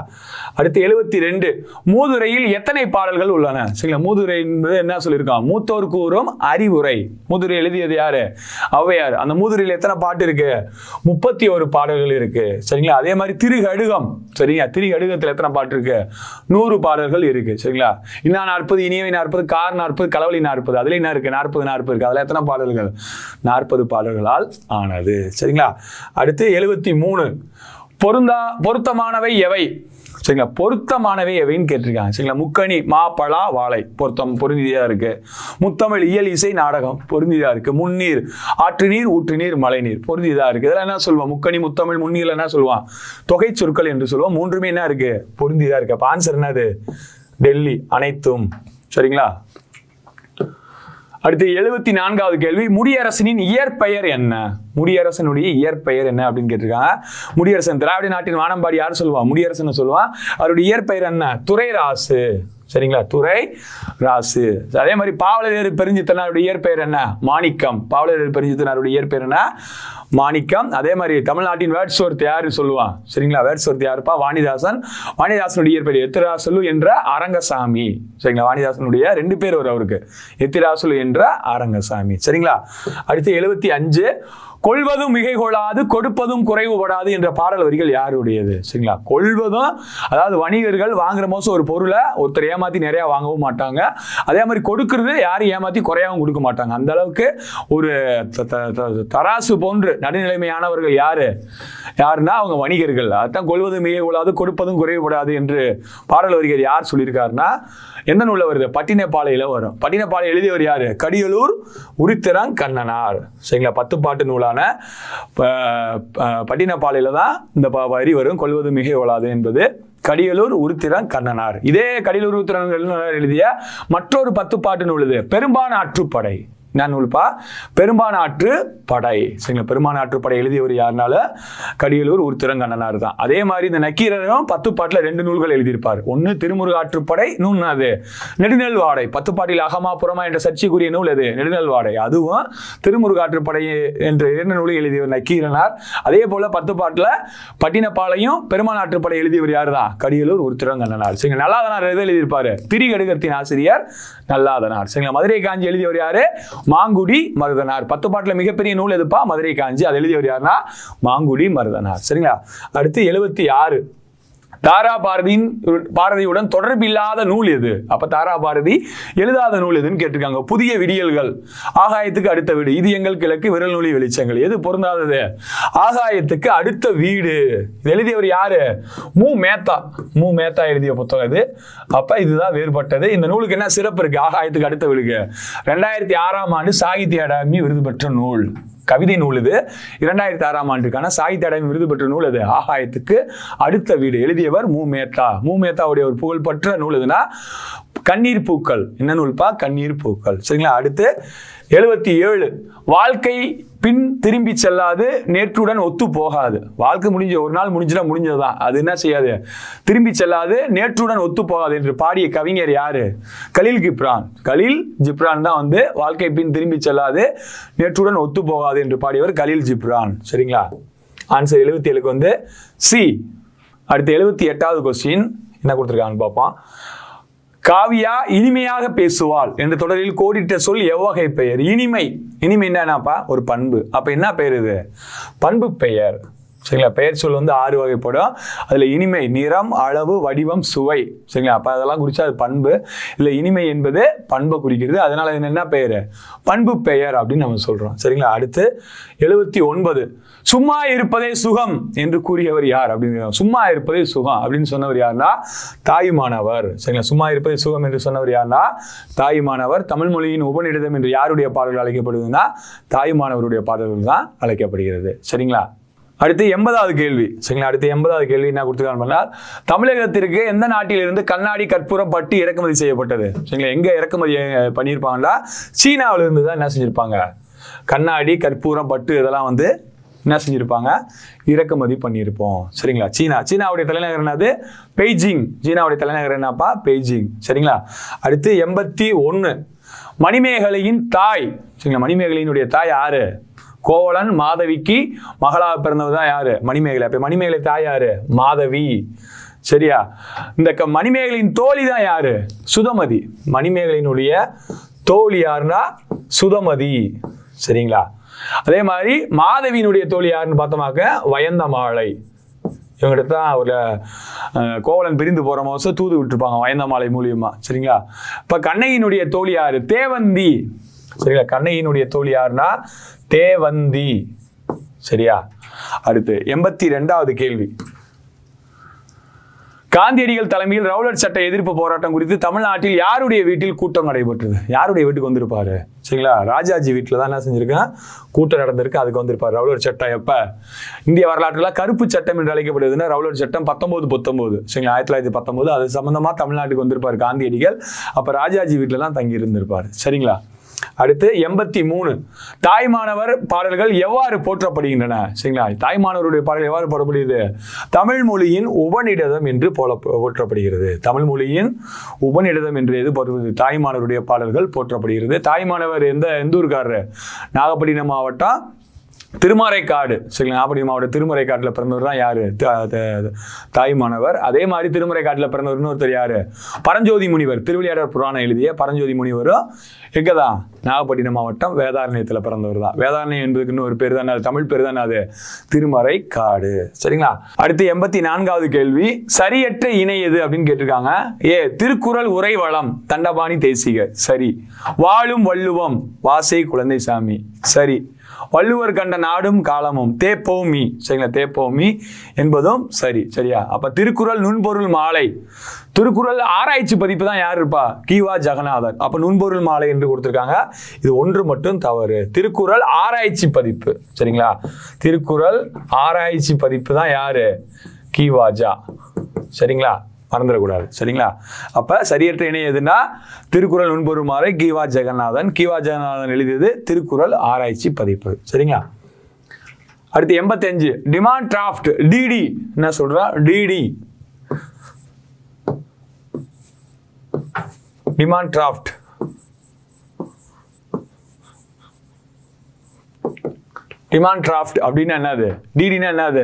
அடுத்து 72 மூதுரையில் எத்தனை பாடல்கள் உள்ளன? சரிங்களா. மூதுரை என்பது என்ன சொல்லியிருக்கான்? மூத்தோர் கூறும் அறிவுரை. மூதுரை எழுதியது யாரு? ஔவையார். அந்த மூதுரையில் எத்தனை பாட்டு இருக்கு? 31 பாடல்கள் இருக்கு, சரிங்களா. அதே மாதிரி திருகடுகம், சரிங்களா. திருகடுகத்தில் எத்தனை பாட்டு இருக்கு? 100 பாடல்கள் இருக்கு, சரிங்களா. இன்னா 40, இனியவை 40, கார் 40, களவழி 40. அதுல என்ன இருக்கு? 40 இருக்கு. அதுல எத்தனை பாடல்கள்? 40 பாடல்களால் ஆனது, சரிங்களா. அடுத்து 73 பொருத்தமானவை எவை? சரிங்களா. பொருத்தமானவை எவைன்னு கேட்டிருக்காங்க, சரிங்களா. முக்கணி மா பலா வாழை பொருந்தியதா இருக்கு. முத்தமிழ் இயல் இசை நாடகம் பொருந்தியதா இருக்கு. முன்னீர் ஆற்று நீர் ஊற்று நீர் மழை நீர் பொருந்தியதா இருக்கு. இதெல்லாம் என்ன சொல்லுவான்? முக்கணி முத்தமிழ் முன்னீர்ல என்ன சொல்லுவான்? தொகை சொற்கள் என்று சொல்லுவோம். மூன்றுமே என்ன இருக்கு? பொருந்தியதா இருக்கு. அப்ப ஆன்சர் என்னது? டெல்லி அனைத்தும், சரிங்களா. அடுத்து 74வது கேள்வி. முடியரசனின் இயற்பெயர் என்ன? முடியரசனுடைய இயற்பெயர் என்ன அப்படின்னு கேட்டிருக்காங்க. முடியரசன் திராவிட நாட்டின் வானம்பாடி யார் சொல்லுவான்? முடியரசன் சொல்லுவான். அவருடைய இயற்பெயர் என்ன? துரைராசு, சரிங்களா. துரை ராசு. அதே மாதிரி பாவலரேறு பெருஞ்சித்தனாருடைய இயற்பெயர் என்ன? மாணிக்கம். பாவலரேறு பெருஞ்சித்தனாருடைய இயற்பெயர் என்ன? மாணிக்கம். அதே மாதிரி தமிழ்நாட்டின் வேர்ட்ஸ்வொர்த் யாரு சொல்லுவான்? சரிங்களா. வேர்ட்ஸ்வொர்த் யாருப்பா? வாணிதாசன். வாணிதாசனுடைய இயற்பெயர் எத்திராசலு என்ற அரங்கசாமி, சரிங்களா. வாணிதாசனுடைய 2 பேர் வரும் அவருக்கு, எத்திராசலு என்ற அரங்கசாமி, சரிங்களா. அடுத்து 75 கொள்வதும் மிகை கொள்ளாது கொடுப்பதும் குறைவுபடாது என்ற பாடல் வரிகள் யாருடையது? சரிங்களா. கொள்வதும், அதாவது வணிகர்கள் வாங்குற மோசம் ஒரு பொருளை ஒருத்தர் ஏமாத்தி நிறைய வாங்கவும் மாட்டாங்க. அதே மாதிரி கொடுக்கறது யாரும் ஏமாத்தி குறையாகவும் கொடுக்க மாட்டாங்க. அந்த அளவுக்கு ஒரு தராசு போன்று நடுநிலைமையானவர்கள் யாருன்னா அவங்க வணிகர்கள். அதுதான் கொள்வதும் மிகை கொள்ளாது கொடுப்பதும் குறைவுபடாது என்று பாடல் வரிகள் யார் சொல்லியிருக்காருன்னா எந்த நூலில் வருது? பட்டினப்பாலையில் வரும். பட்டினப்பாலை எழுதியவர் யாரு? கடியலூர் உரித்திரங் கண்ணனார், சரிங்களா. 10 பாட்டு நூலான பட்டினப்பாலையில தான் இந்த வரி வரும். கொள்வது மிகை கொள்ளாது என்பது கடியலூர் உருத்திரன் கண்ணனார். இதே கடியலூர் உருத்திரன் எழுதிய மற்றொரு 10 பாட்டு நூல் இது பெரும்பான் ஆற்றுப்படை. என்ன நூல்பா? பெரும்பானாற்று படை. சரிங்களா, பெரும்பானாற்று படை எழுதியவர் யாருனால கடியலூர் உருத்திரங்கண்ணனார் தான். அதே மாதிரி இந்த நக்கீரரும் 10 பாட்டுல 2 நூல்கள் எழுதியிருப்பார். ஒன்னு திருமுருகாற்றுப்படை, இன்னொன்னு அது நெடுநல்வாடை. 10 பாட்டில் அகமா புறமா என்ற சர்ச்சைக்குரிய நூல் எது? நெடுநல்வாடை. அதுவும் திருமுருகாற்றுப்படை என்ற 2 நூலை எழுதியவர் நக்கீரனார். அதே போல 10 பாட்டுல பட்டினப்பாளையும் பெரும்பானாற்றுப்படை எழுதியவர் யாரு தான்? கடியலூர் உருத்திரங்கண்ணனார். சரிங்களா, நல்லாதனார் எதை எழுதியிருப்பாரு? திரிகடுகத்தின் ஆசிரியர் நல்லாதனார். சரிங்களா, மதுரை காஞ்சி எழுதியவர் யாரு? மாங்குடி மருதனார். 10 பாட்டுல மிகப்பெரிய நூல் எதுப்பா? மதுரை காஞ்சி. அது எழுதியவர் யாருன்னா மாங்குடி மருதனார். சரிங்களா, அடுத்து 76 தாரா பாரதியுடன் தொடர்பில்லாத நூல் எது? அப்ப தாரா பாரதி எழுதாத நூல் எதுன்னு கேட்டிருக்காங்க. புதிய விடியல்கள், ஆகாயத்துக்கு அடுத்த வீடு, இது எங்கள் கிழக்கு, விரல் நூலி வெளிச்சங்கள். எது பொருந்தாதது? ஆகாயத்துக்கு அடுத்த வீடு. எழுதியவர் யாரு? மு மேத்தா எழுதிய புத்தகம் இது. அப்ப இதுதான் வேறுபட்டது. இந்த நூலுக்கு என்ன சிறப்பு இருக்கு? ஆகாயத்துக்கு அடுத்த வீடுக்கு 2006ஆம் ஆண்டு சாகித்ய அகாடமி விருது பெற்ற நூல். கவிதை நூல் இது. 2006ஆம் ஆண்டுக்கான சாகித்ய அகாடமி விருது பெற்ற நூல் இது. ஆகாயத்துக்கு அடுத்த வீடு. எழுதியவர் மு மேத்தாவுடைய ஒரு புகழ்பெற்ற நூல் எதுனா கண்ணீர் பூக்கள். என்ன நூல்பா? கண்ணீர் பூக்கள். சரிங்களா, அடுத்து 77 வாழ்க்கை பின் திரும்பி செல்லாது, நேற்றுடன் ஒத்து போகாது. வாழ்க்கை ஒரு நாள் முடிஞ்சதுதான். அது என்ன செய்யாது? திரும்பி செல்லாது, நேற்றுடன் ஒத்து போகாது என்று பாடிய கவிஞர் யாரு? கலீல் ஜிப்ரான் தான் வாழ்க்கை பின் திரும்பி செல்லாது, நேற்றுடன் ஒத்து போகாது என்று பாடியவர் கலீல் ஜிப்ரான். சரிங்களா, ஆன்சர் 77க்கு சி. அடுத்து 78வது கொஸ்டின் என்ன கொடுத்துருக்காங்கன்னு பார்ப்போம். காவியா இனிமையாக பேசுவாள் என்ற தொடரில் கோடிட்ட சொல் எவ்வகை பெயர்? இனிமை என்னப்பா? ஒரு பண்பு. அப்ப என்ன பெயர் இது? பண்பு பெயர். சரிங்களா, பெயர் சொல் 6 வகைப்படும். அதுல இனிமை நிறம், அளவு, வடிவம், சுவை. சரிங்களா, அப்ப அதெல்லாம் குறிச்சா அது பண்பு. இல்ல இனிமை என்பது பண்பை குறிக்கிறது. அதனால என்ன பெயர்? பண்பு பெயர் அப்படின்னு நம்ம சொல்றோம். சரிங்களா, அடுத்து 79 சும்மா இருப்பதே சுகம் என்று கூறியவர் யார் அப்படின்னு. சும்மா இருப்பதே சுகம் அப்படின்னு சொன்னவர் யாருன்னா தாயுமானவர். சரிங்களா, சும்மா இருப்பதே சுகம் என்று சொன்னவர் யாருன்னா தாயுமானவர். தமிழ் மொழியின் உபநிடதம் என்று யாருடைய பாடல்கள் அழைக்கப்படுதுன்னா தாயுமானவருடைய பாடல்கள் தான் அழைக்கப்படுகிறது. சரிங்களா, அடுத்து 80வது கேள்வி. சரிங்களா, அடுத்து 80வது கேள்வி என்ன கொடுத்துருக்காங்க? தமிழகத்திற்கு எந்த நாட்டிலிருந்து கண்ணாடி, கற்பூரம், பட்டு இறக்குமதி செய்யப்பட்டது? சரிங்களா, எங்க இறக்குமதி பண்ணியிருப்பாங்கன்னா சீனாவில இருந்து தான் என்ன செஞ்சிருப்பாங்க? கண்ணாடி, கற்பூரம், பட்டு இதெல்லாம் என்ன செஞ்சிருப்பாங்க? இறக்குமதி பண்ணியிருப்போம். சரிங்களா, சீனாவுடைய தலைநகர் என்னது? பெய்ஜிங். சீனாவுடைய தலைநகர் என்னப்பா? பெய்ஜிங். சரிங்களா, அடுத்து 81 மணிமேகலையின் தாய். சரிங்களா, மணிமேகலையினுடைய தாய் யாரு? கோவலன் மாதவிக்கு மகளாக பிறந்தவர் தான் யாரு? மணிமேகலை. அப்ப மணிமேகலை தாய் யாரு? மாதவி. சரியா, இந்த மணிமேகலையின் தோழி தான் யாரு? சுதமதி. மணிமேகலையினுடைய தோழி யாருன்னா சுதமதி. சரிங்களா, அதே மாதிரி மாதவியினுடைய தோழி யாருன்னு பார்த்தோமாக்க வயந்தமாலை. இவங்கிட்ட தான் ஒரு கோவலன் பிரிந்து போற மாசம் தூது விட்டுருப்பாங்க வயந்தமாலை மூலியமா. சரிங்களா, இப்ப கண்ணகியினுடைய தோழி யாரு? தேவந்தி. சரிங்களா, கண்ணகியினுடைய தோழி யாருன்னா தேவந்தி. சரியா, அடுத்து 82வது கேள்வி. காந்தியடிகள் தலைமையில் ரவுலட் சட்ட எதிர்ப்பு போராட்டம் குறித்து தமிழ்நாட்டில் யாருடைய வீட்டில் கூட்டம் நடைபெற்றது? யாருடைய வீட்டுக்கு வந்திருப்பாரு? சரிங்களா, ராஜாஜி வீட்டில் தான் என்ன செஞ்சிருக்கேன்? கூட்டம் நடந்திருக்கு. அதுக்கு வந்திருப்பாரு. ரவுலட் சட்டம் எப்ப இந்திய வரலாற்றுல கருப்பு சட்டம் என்று அழைக்கப்படுதுன்னா ரவுலட் சட்டம் 1919. சரிங்களா, 1919. அது சம்பந்தமா தமிழ்நாட்டுக்கு வந்திருப்பாரு காந்தியடிகள். அப்ப ராஜாஜி வீட்டில் தான் தங்கி இருந்திருப்பாரு. சரிங்களா, அடுத்து 83 தாய்மானவர் பாடல்கள் எவ்வாறு போற்றப்படுகின்றன? சரிங்களா, தாய்மானவருடைய பாடல்கள் எவ்வாறு போற்றப்படுகிறது? தமிழ் மொழியின் உபநிடதம் என்று போற்றப்படுகிறது. தமிழ் மொழியின் உபநிடதம் என்று எது போற்றப்படுகிறது? தாய்மானவருடைய பாடல்கள் போற்றப்படுகிறது. தாய்மானவர் எந்த ஊருக்காரரு? நாகப்பட்டினம் மாவட்டம் திருமறைக்காடு. சரிங்களா, நாகப்பட்டினம் மாவட்டம் திருமறைக்காட்டில் பிறந்தவர் தான் யாரு? தாய்மானவர். அதே மாதிரி திருமறைக்காட்டில் பிறந்தவர் இன்னொருத்தர் யாரு? பரஞ்சோதி முனிவர். திருவிளையாடற் புராணம் எழுதிய பரஞ்சோதி முனிவரும் எங்கதான்? நாகப்பட்டினம் மாவட்டம் வேதாரண்யத்தில் பிறந்தவர் தான். வேதாரண்யம் என்பதுக்கு இன்னொரு பேர் தான், தமிழ் பேர் தான் அது திருமறைக்காடு. சரிங்களா, அடுத்து 84வது கேள்வி. சரியற்ற இணை எது அப்படின்னு கேட்டிருக்காங்க. திருக்குறள் உரை வளம் தண்டபாணி தேசிக. சரி. வாழும் வள்ளுவம் வாசை குழந்தைசாமி. சரி. வள்ளுவர் கண்ட நாடும் காலமும் தேப்போமி. சரிங்களா, தேப்போமி என்பதும் சரி. சரியா, அப்ப திருக்குறள் நுண்பொருள் மாலை. திருக்குறள் ஆராய்ச்சி பதிப்பு தான் யார் இருப்பா? கீவா ஜெகநாதன். அப்ப நுண்பொருள் மாலை என்று கொடுத்திருக்காங்க. இது ஒன்று மட்டும் தவறு. திருக்குறள் ஆராய்ச்சி பதிப்பு. சரிங்களா, திருக்குறள் ஆராய்ச்சி பதிப்பு தான் யாரு? கீவாஜா. சரிங்களா, மறந்துடக்கூடாது. சரிங்களா? அப்ப சரியற்ற இணை எதுனா திருக்குறள் நுண்பொருமாறை கீவா ஜெகநாதன் எழுதியது திருக்குறள் ஆராய்ச்சி பதிப்பு. சரிங்களா? அடுத்து 85 டிமாண்ட் டிராஃப்ட் டிடி என்ன சொல்றா? DD demand draft demand draft அப்படின்னா என்னது? டிடினா என்னது?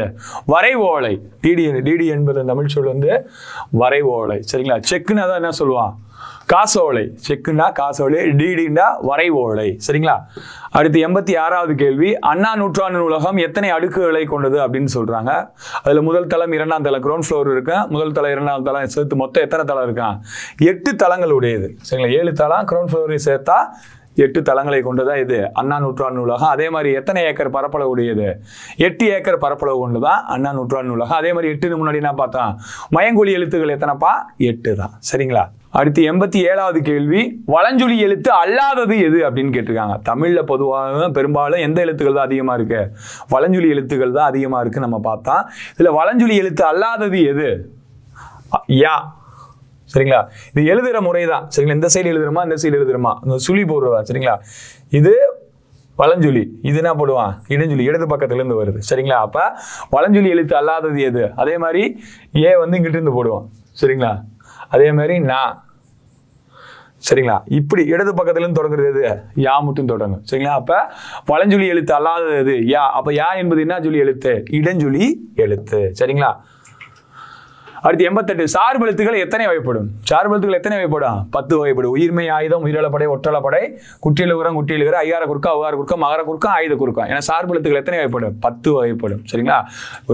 வரைவோலை. டிடி என்பது தமிழ் சொல் வந்து வரைவோலை. சரிங்களா? செக்குன்னா தான் என்ன சொல்லுவான்? காசோலை. செக்குன்னா காசோலை, டிடின்னா வரைவோலை. சரிங்களா? அடுத்து 86வது கேள்வி, அண்ணா நூற்றாண்டு நூலகம் எத்தனை அடுக்குகளை கொண்டது அப்படின்னு சொல்றாங்க. அதுல முதல் தளம், இரண்டாம் தளம், கிரவுண்ட் ஃப்ளோர் இருக்கு. முதல் தளம், இரண்டாம் தளம் சேர்த்து மொத்தம் எத்தனை தளம் இருக்கான்? 8 தளங்கள் உடையது. சரிங்களா? 7 தளம் கிரவுண்ட் ஃப்ளோரையும் சேர்த்தா 8 தளங்களை கொண்டதா இது அண்ணா நூற்றாண்டு நூலகம். அதே மாதிரி எத்தனை ஏக்கர் பரப்பளவு உடையது? 8 ஏக்கர் பரப்பளவு கொண்டுதான் அண்ணா நூற்றாண்டு நூலகம். அதே மாதிரி 8 முன்னாடி நான் பார்த்தேன் மயங்கொலி எழுத்துக்கள் எத்தனைப்பா? 8 தான். சரிங்களா? அடுத்து 87வது கேள்வி, வலஞ்சுழி எழுத்து அல்லாதது எது அப்படின்னு கேட்டிருக்காங்க. தமிழ்ல பொதுவாக பெரும்பாலும் எந்த எழுத்துக்கள் தான் அதிகமா இருக்கு? வலஞ்சுழி எழுத்துக்கள் தான் அதிகமா இருக்கு நம்ம பார்த்தா. இதுல வலஞ்சுழி எழுத்து அல்லாதது எது? யா. சரிங்களா? இது எழுதுற முறை தான். சரிங்களா? இந்த சைடு எழுதுறமா, இந்த சைடு எழுதுறமா, இந்த சுழி போடுறதா. சரிங்களா? இது வலஞ்சுழி, இது என்ன போடுவான்? இடஞ்சுழி, இடது பக்கத்துல இருந்து வருது. சரிங்களா? அப்ப வலஞ்சுழி எழுத்து அல்லாதது எது? அதே மாதிரி ஏ வந்து இங்கிட்டு இருந்து போடுவான். சரிங்களா? அதே மாதிரி நான். சரிங்களா? இப்படி இடது பக்கத்துல இருந்து தொடங்குறது எது? யா மட்டும் தொடங்கும். சரிங்களா? அப்ப வலஞ்சுழி எழுத்து அல்லாதது எது? யா. அப்ப யா என்பது என்ன சுழி எழுத்து? இடஞ்சுழி எழுத்து. சரிங்களா? அடுத்து 88 சார்பு எழுத்துக்கள் எத்தனை வகைப்படும்? சார்பு எழுத்துக்கள் எத்தனை வகைப்படும்? 10 வகைப்படும். உயிர்மை, ஆயுதம், உயிரிழப்படை, ஒற்றளப்படை, குற்றியலுகரம், குற்றியலுகர, ஐயார குறுக்கம், அவ்வாறு குறுக்கம், மகர குறுக்கம், ஆயுத குறுக்கம். ஏன்னா சார்பு எழுத்துக்கள் எத்தனை வகைப்படும்? 10 வகைப்படும். சரிங்களா?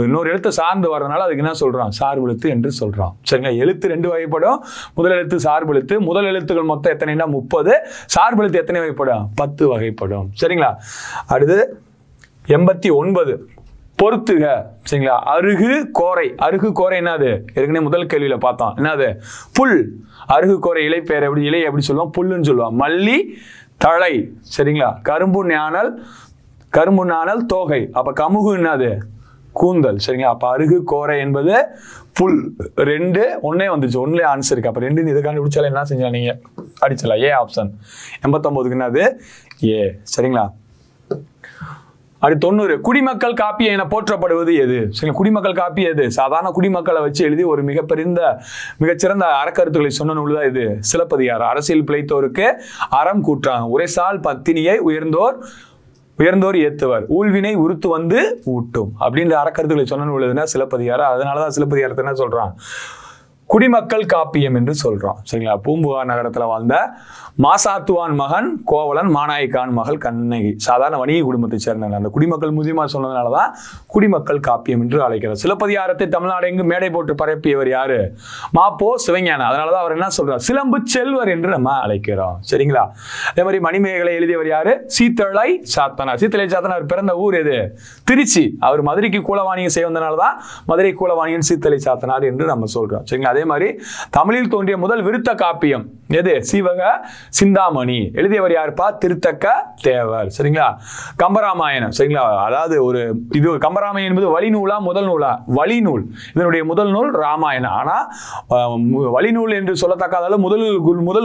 இன்னொரு எழுத்து சார்ந்து வர்றதுனால அதுக்கு என்ன சொல்றோம்? சார்பு எழுத்து என்று சொல்றோம். சரிங்களா? எழுத்து 2 வகைப்படும். முதல் எழுத்து சார்பு எழுத்து. முதல் எழுத்துக்கள் மொத்தம் எத்தனைன்னா 30. சார்பு எழுத்து எத்தனை வகைப்படும்? 10 வகைப்படும். சரிங்களா? அடுத்து 89 பொறுத்துக. சரிங்களா? அருகு கோரை. அருகு கோரை என்னது? ஏற்கனவே முதல் கேள்வியில பார்த்தோம். என்னது? புல். அருகு கோரை இலை பெயர் எப்படி? இலை எப்படி சொல்லுவோம்? புல்லுன்னு சொல்லுவோம். மல்லி தழை. சரிங்களா? கரும்பு நாணல் தோகை. அப்ப கமுகு என்னது? கூந்தல். சரிங்களா? அப்ப அருகு கோரை என்பது புல். 2 ஒன்னே வந்துச்சு. ஒன்னுல ஆன்சர் இருக்கு. அப்ப 2 இதை கண்டுபிடிச்சாலும் என்ன செஞ்சா நீங்க அடிச்சலாம். A option. 89க்கு என்னது? ஏ. சரிங்களா? அடுத்து 90 குடிமக்கள் காப்பியம் என போற்றப்படுவது எது? குடிமக்கள் காப்பியம் எது? சாதாரண குடிமக்களை வச்சு எழுதி ஒரு மிகச்சிறந்த அறக்கருத்துக்களை சொன்ன நூல் தான் இது சிலப்பதிகாரம். அரசியல் பிழைத்தோருக்கு அறம் கூற்றாங்க. உரைசால் பத்தினியை உயர்ந்தோர் ஏத்துவர், ஊழ்வினை உறுத்து வந்து ஊட்டும் அப்படின்ற அறக்கருத்துக்களை சொன்ன நூல் எதுனா சிலப்பதிகாரம். அதனாலதான் சிலப்பதிகாரத்தை என்ன சொல்றான்? குடிமக்கள் காப்பியம் என்று சொல்றோம். சரிங்களா? பூம்புகார் நகரத்துல வாழ்ந்த மாசாத்துவான் மகன் கோவலன், மாநாய்க்கான் மகள் கண்ணகி. சாதாரண வணிக குடும்பத்தை சேர்ந்தவங்க. அந்த குடிமக்கள் முதியமா சொன்னதுனாலதான் குடிமக்கள் காப்பியம் என்று அழைக்கிறார். சிலப்பதிகாரத்தை தமிழ்நாடு எங்கு மேடை போட்டு பரப்பியவர் யாரு? மாப்போ சிவஞானம். அதனாலதான் அவர் என்ன சொல்றார்? சிலம்பு செல்வர் என்று நம்ம அழைக்கிறோம். சரிங்களா? அதே மாதிரி மணிமேகலை எழுதியவர் யாரு? சீத்தலை சாத்தனார். சீத்தலை சாத்தனார் பிறந்த ஊர் எது? திருச்சி. அவர் மதுரைக்கு கூலவாணியம் செய்ய வந்தனாலதான் மதுரை கூலவாணியன் சீத்தலை சாத்தனார் என்று நம்ம சொல்றோம். சரிங்களா? அதே மாதிரி தமிழில் தோன்றிய முதல் விருத்த காப்பியம் எது? சீவக சிந்தாமணி. எழுதியவர் யாருப்பா? திருத்தக்க தேவர். சரிங்களா? கம்பராமாயணம். சரிங்களா? அதாவது இது கம்பராமாயணம் என்பது வழிநூலா முதல் நூலா? வழிநூல். இதனுடைய முதல் நூல் ராமாயணம். ஆனா வழிநூல் என்று சொல்லத்தக்காதால முதல்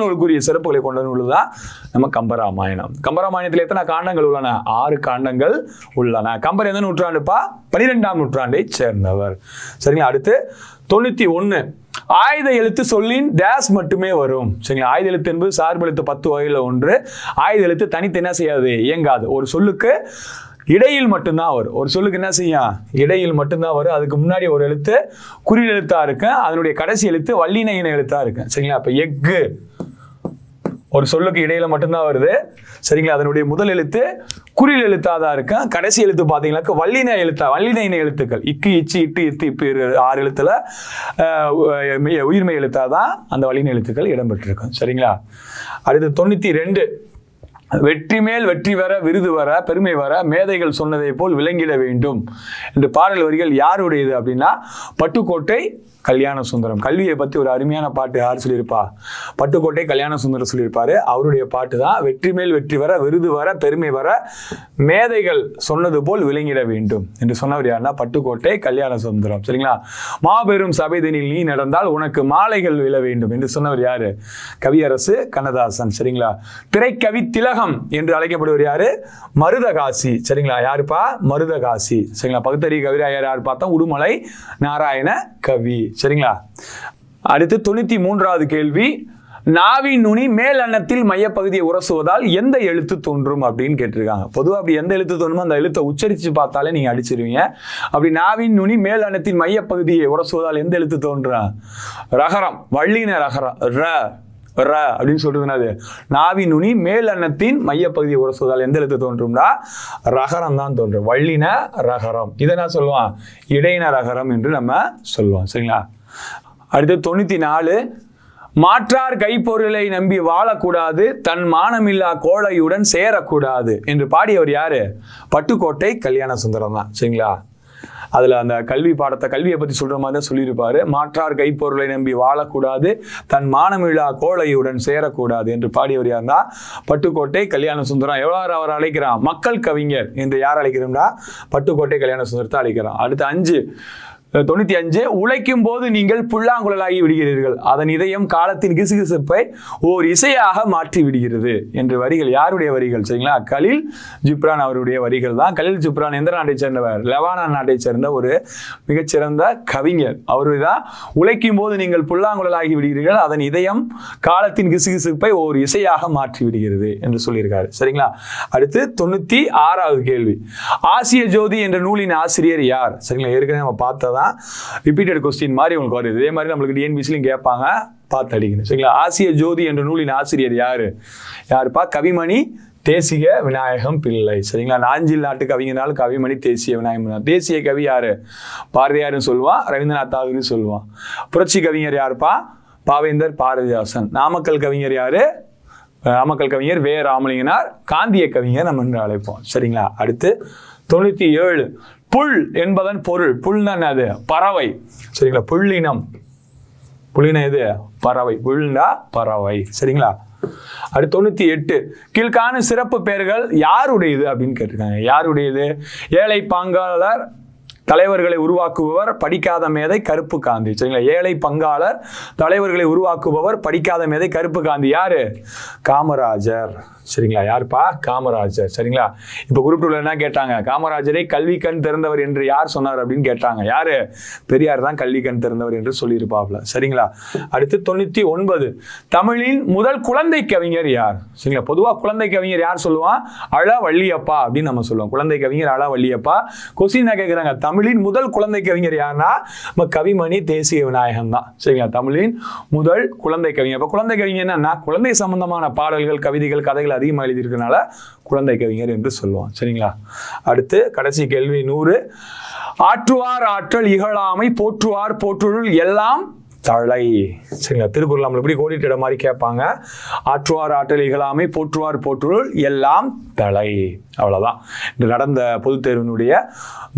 நூலுக்குரிய சிறப்புகளை கொண்ட நூல் தான் நம்ம கம்பராமாயணம். கம்பராமாயணத்தில் எத்தனை காண்டங்கள் உள்ளன? 6 காண்டங்கள் உள்ளன. கம்பர் எந்த நூற்றாண்டுப்பா? 12ஆம் நூற்றாண்டை சேர்ந்தவர். சரிங்களா? அடுத்து 91 ஆயுத எழுத்து சொல்லின் டேஸ் மட்டுமே வரும். சரிங்களா? ஆயுத எழுத்து என்பது சார்பு எழுத்து 10 வகையில் ஒன்று. ஆயுத எழுத்து தனித்து என்ன செய்யாது? இயங்காது. ஒரு சொல்லுக்கு இடையில் மட்டும்தான் வரும். ஒரு சொல்லுக்கு என்ன செய்யும்? இடையில் மட்டும்தான் வரும். அதுக்கு முன்னாடி ஒரு எழுத்து குறில் எழுத்தா இருக்கு. அதனுடைய கடைசி எழுத்து வல்லின இன எழுத்தா இருக்கு. சரிங்களா? அப்ப எஃகு ஒரு சொல்லுக்கு இடையில மட்டும்தான் வருது. சரிங்களா? அதனுடைய முதல் எழுத்து குறில் எழுத்தாதான் இருக்கு. கடைசி எழுத்து பாத்தீங்கன்னா வல்லின இன எழுத்துக்கள் இக்கு, இச்சு, இட்டு, இத்து, இப்பு 6 எழுத்துல உயிர்மை எழுத்தாதான் அந்த வல்லின எழுத்துக்கள் இடம்பெற்றிருக்கும். சரிங்களா? அடுத்து 92 வெற்றி மேல் வெற்றி வர, விருது வர, பெருமை வர, மேதைகள் சொன்னதை போல் விளங்கிட வேண்டும் என்று பாடல் வரிகள் யாருடையது அப்படின்னா பட்டுக்கோட்டை கல்யாண சுந்தரம். கல்வியை பற்றி ஒரு அருமையான பாட்டு யார் சொல்லியிருப்பா? பட்டுக்கோட்டை கல்யாண சுந்தரம் சொல்லியிருப்பாரு. அவருடைய பாட்டு தான் வெற்றி மேல் வெற்றி வர, விருது வர, பெருமை வர, மேதைகள் சொன்னது போல் விளங்கிட வேண்டும் என்று சொன்னவர் யாருன்னா பட்டுக்கோட்டை கல்யாண சுந்தரம். சரிங்களா? மாபெரும் சபைதனில் நீ நடந்தால் உனக்கு மாலைகள் விழ வேண்டும் என்று சொன்னவர் யாரு? கவியரசு கண்ணதாசன். சரிங்களா? திரைக்கவி திலகம் என்று அழைக்கப்படுவர் யாரு? மருதகாசி. சரிங்களா? யாருப்பா? மருதகாசி. சரிங்களா? பகுத்தறி கவிராயர் யார் பார்த்தோம்? உடுமலை நாராயண கவி. சரிங்களா? அடுத்து 93வது கேள்வி, நாவின் நுனி மேல் அன்னத்தில் மையப்பகுதியை உரசுவதால் எந்த எழுத்து தோன்றும் அப்படின்னு கேட்டிருக்காங்க. பொதுவாக அப்படி எந்த எழுத்து தோன்றுமோ அந்த எழுத்தை உச்சரித்து பார்த்தாலே நீங்க அடிச்சிருவீங்க. அப்படி நாவின் நுனி மேல் அன்னத்தின் மையப்பகுதியை உரசுவதால் எந்த எழுத்து தோன்றும்? ரகரம், வள்ளின ரகரம், ர அப்படின்னு சொல்றதுனாது நாவின் நுனி மேல் அன்னத்தின் மையப்பகுதியை உரசுவதால் எந்த எழுத்து தோன்றும்னா ரகரம் தான் தோன்றும். வள்ளின ரகரம். இதை நான் சொல்லுவான் இடையின ரகரம் என்று நம்ம சொல்லுவோம். சரிங்களா? அடுத்து 94, மாற்றார் கைப்பொருளை நம்பி வாழக்கூடாது, தன் மானமில்லா கோழையுடன் சேரக்கூடாது என்று பாடியவர் யாரு? பட்டுக்கோட்டை கல்யாண சுந்தரம் தான். சரிங்களா? அதில் அந்த கல்வியை பற்றி சொல்கிற மாதிரி தான் சொல்லியிருப்பாரு. மாற்றார் கைப்பொருளை நம்பி வாழக்கூடாது, தன் மானமிழா கோழையுடன் சேரக்கூடாது என்று பாடியவர் யாருன்னா பட்டுக்கோட்டை கல்யாண சுந்தரம். எவ்வளோ அவர் அழைக்கிறான்? மக்கள் கவிஞர் என்று யார் அழைக்கிறோம்னா பட்டுக்கோட்டை கல்யாண சுந்தரத்தை அழைக்கிறான். அடுத்து 95, உழைக்கும் போது நீங்கள் புல்லாங்குழலாகி விடுகிறீர்கள், அதன் இதயம் காலத்தின் கிசுகிசுப்பை ஓர் இசையாக மாற்றி விடுகிறது என்று வரிகள் யாருடைய வரிகள்? சரிங்களா? கலீல் ஜிப்ரான் அவருடைய வரிகள் தான். கலீல் ஜிப்ரான் எந்த நாட்டை சேர்ந்தவர்? லெபனான் நாட்டை சேர்ந்த ஒரு மிகச்சிறந்த கவிஞர். அவரு தான் உழைக்கும் போது நீங்கள் புல்லாங்குழலாகி விடுகிறீர்கள், அதன் இதயம் காலத்தின் கிசுகிசுப்பை ஓர் இசையாக மாற்றி விடுகிறது என்று சொல்லியிருக்காரு. சரிங்களா? அடுத்து 96வது கேள்வி, ஆசிய ஜோதி என்ற நூலின் ஆசிரியர் யார்? சரிங்களா? ஏற்கனவே நம்ம பார்த்ததான் ரிப்பீட்டட் கொஸ்டின் மாதிரி உங்களுக்கு வருது. இதே மாதிரி நம்மளுக்கு டிஎன்பிசிலையும் கேட்பாங்க, பார்த்து அடிக்கணும். சரிங்களா? ஆசிய ஜோதி என்ற நூலின் ஆசிரியர் யாருப்பா? கவிமணி தேசிய விநாயகம் பிள்ளை. சரிங்களா? நாஞ்சில் நாட்டு கவிஞனால் கவிமணி தேசிய விநாயகம். தேசிய கவி யாரு? பாரதியார்னு சொல்லுவான், ரவீந்திரநாத் தாகூர்னு சொல்லுவான். புரட்சி கவிஞர் யாருப்பா? பாவேந்தர் பாரதிதாசன். நாமக்கல் கவிஞர் யாரு? நாமக்கல் கவிஞர் வே ராமலிங்கனார். காந்திய கவிஞர் நம்ம என்று அழைப்போம். சரிங்களா? அடுத்து 97, புல் என்பதன் பொருள். புல்னா அது பறவை. சரிங்களா? புல்லினம். புல்லினம் எது? பறவை. புல்னா பறவை. சரிங்களா? அடுத்து 98, கீழ்காணும் சிறப்பு பெயர்கள் யாருடையது அப்படின்னு கேட்டிருக்காங்க. யாருடையது? ஏழை பங்காளர் தலைவர்களை உருவாக்குபவர் படிக்காத மேதை கருப்பு காந்தி. சரிங்களா? ஏழை பங்காளர் தலைவர்களை உருவாக்குபவர் படிக்காத மேதை கருப்பு காந்தி. யாரு? காமராஜர். சரிங்களா? யாருப்பா? காமராஜர். சரிங்களா? இப்போ குரூப் 2ல என்ன கேட்டாங்க? காமராஜரை கல்வி கண் திறந்தவர் என்று யார் சொன்னார் அப்படின்னு கேட்டாங்க. யாரு? பெரியார் தான் கல்வி கண் திறந்தவர் என்று சொல்லியிருப்பாப்ல. சரிங்களா? அடுத்து 99, தமிழின் முதல் குழந்தை கவிஞர் யார்? சரிங்களா? பொதுவாக குழந்தை கவிஞர் யார் சொல்லுவான்? அழ வள்ளியப்பா அப்படின்னு நம்ம சொல்லுவோம். குழந்தை கவிஞர் அழ வள்ளியப்பா. கொஸ்டின் கேட்குறாங்க, தமிழின் முதல் குழந்தை கவிஞர் யாருன்னா நம்ம கவிமணி தேசிய விநாயகம் தான். சரிங்களா? தமிழின் முதல் குழந்தை கவிஞர். இப்போ குழந்தை கவிஞர் என்னன்னா குழந்தை சம்பந்தமான பாடல்கள், கவிதைகள், கதைகள் அதிகமாக எழுதியிருக்கனால குழந்தை கவிஞர் என்று சொல்லுவோம். சரிங்களா? அடுத்து கடைசி கேள்வி 100, ஆற்றுவார் ஆற்றல் இகழாமை, போற்றுவார் போற்றுள் எல்லாம் தலை. சரிங்களா? திருக்குறள் நம்ம எப்படி கோடிட்ட மாதிரி கேட்பாங்க. ஆற்றுவார் ஆற்றல் இகழாமை, போற்றுவார் போற்றுள் எல்லாம் தலை. அவ்வளவுதான். இன்று நடந்த பொதுத் தேர்வினுடைய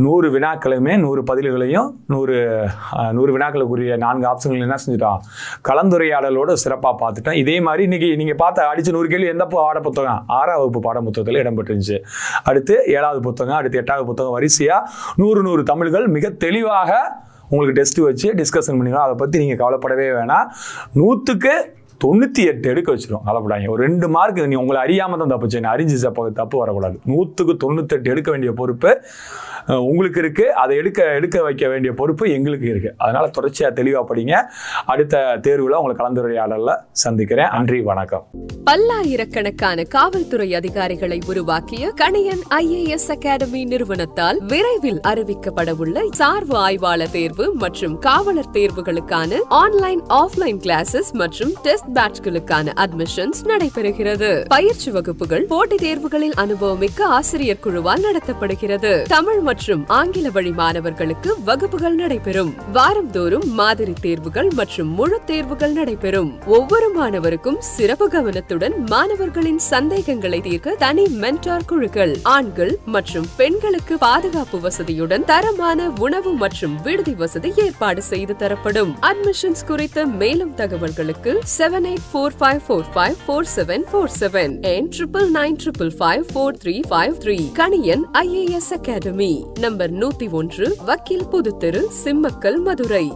100 வினாக்களுமே 100 பதில்களையும் 100 வினாக்களுக்குரிய 4 ஆப்ஷன்கள் என்ன செஞ்சுட்டோம்? கலந்துரையாடலோடு சிறப்பாக பார்த்துட்டோம். இதே மாதிரி இன்னைக்கு நீங்க பார்த்த அடிச்ச 100 கேள்வி எந்த பாட புத்தகம்? 6ஆம் வகுப்பு பாட புத்தகத்தில் இடம்பெற்றுருந்துச்சு. அடுத்து 7வது புத்தகம், அடுத்து 8வது புத்தகம், வரிசையா 100 தமிழ்கள் மிக தெளிவாக உங்களுக்கு டெஸ்ட் வச்சு டிஸ்கஷன் பண்ணிக்கலாம். அதை பற்றி நீங்கள் கவலைப்படவே வேணாம். 100க்கு 98 எடுக்க வச்சிடும். கவலைப்படாங்க. ஒரு 2 மார்க் நீ உங்களை அறியாமல் தான் தப்பு செய்யணும். அறிஞ்சு தப்பு வரக்கூடாது. 100க்கு 98 எடுக்க வேண்டிய பொறுப்பு உங்களுக்கு இருக்கு. அதை எடுக்க வைக்க வேண்டிய பொறுப்பு எங்களுக்கு இருக்கு. அதனால தொடர்ச்சியா தெளிவா படிங்க. அடுத்த தேர்வுல உங்களை கலந்துரையாடல சந்திக்கிறேன். நன்றி, வணக்கம். பல்லாயிரக்கணக்கான காவல்துறை அதிகாரிகளை உருவாக்கிய கணியன் IAS அகாடமி நிறுவனத்தால் விரைவில் அறிவிக்கப்பட உள்ள சார்பு ஆய்வாளர் தேர்வு மற்றும் காவலர் தேர்வுகளுக்கான ஆன்லைன், ஆஃப்லைன் கிளாஸஸ் மற்றும் டெஸ்ட் பேட்ச்களுக்கான அட்மிஷன்ஸ் நடைபெறுகிறது. பயிற்சி வகுப்புகள் போட்டித் தேர்வுகளில் அனுபவமிக்க ஆசிரியர் குழுவால் நடத்தப்படுகிறது. தமிழ் மற்றும் ஆங்கில வழி மாணவர்களுக்கு வகுப்புகள் நடைபெறும். வாரந்தோறும் மாதிரி தேர்வுகள் மற்றும் முழு தேர்வுகள் நடைபெறும். ஒவ்வொரு மாணவருக்கும் சிறப்பு கவனத்துடன் மாணவர்களின் சந்தேகங்களை தீர்க்க தனி மென்டார் குழுக்கள், ஆண்கள் மற்றும் பெண்களுக்கு பாதுகாப்பு வசதியுடன் தரமான உணவு மற்றும் விடுதி வசதி ஏற்பாடு செய்து தரப்படும். அட்மிஷன்ஸ் குறித்த மேலும் தகவல்களுக்கு 7845454747 and 9995554353. Kaniyan IAS academy, number 101, வக்கீல் புதுத்தெரு, சிம்மக்கல், மதுரை.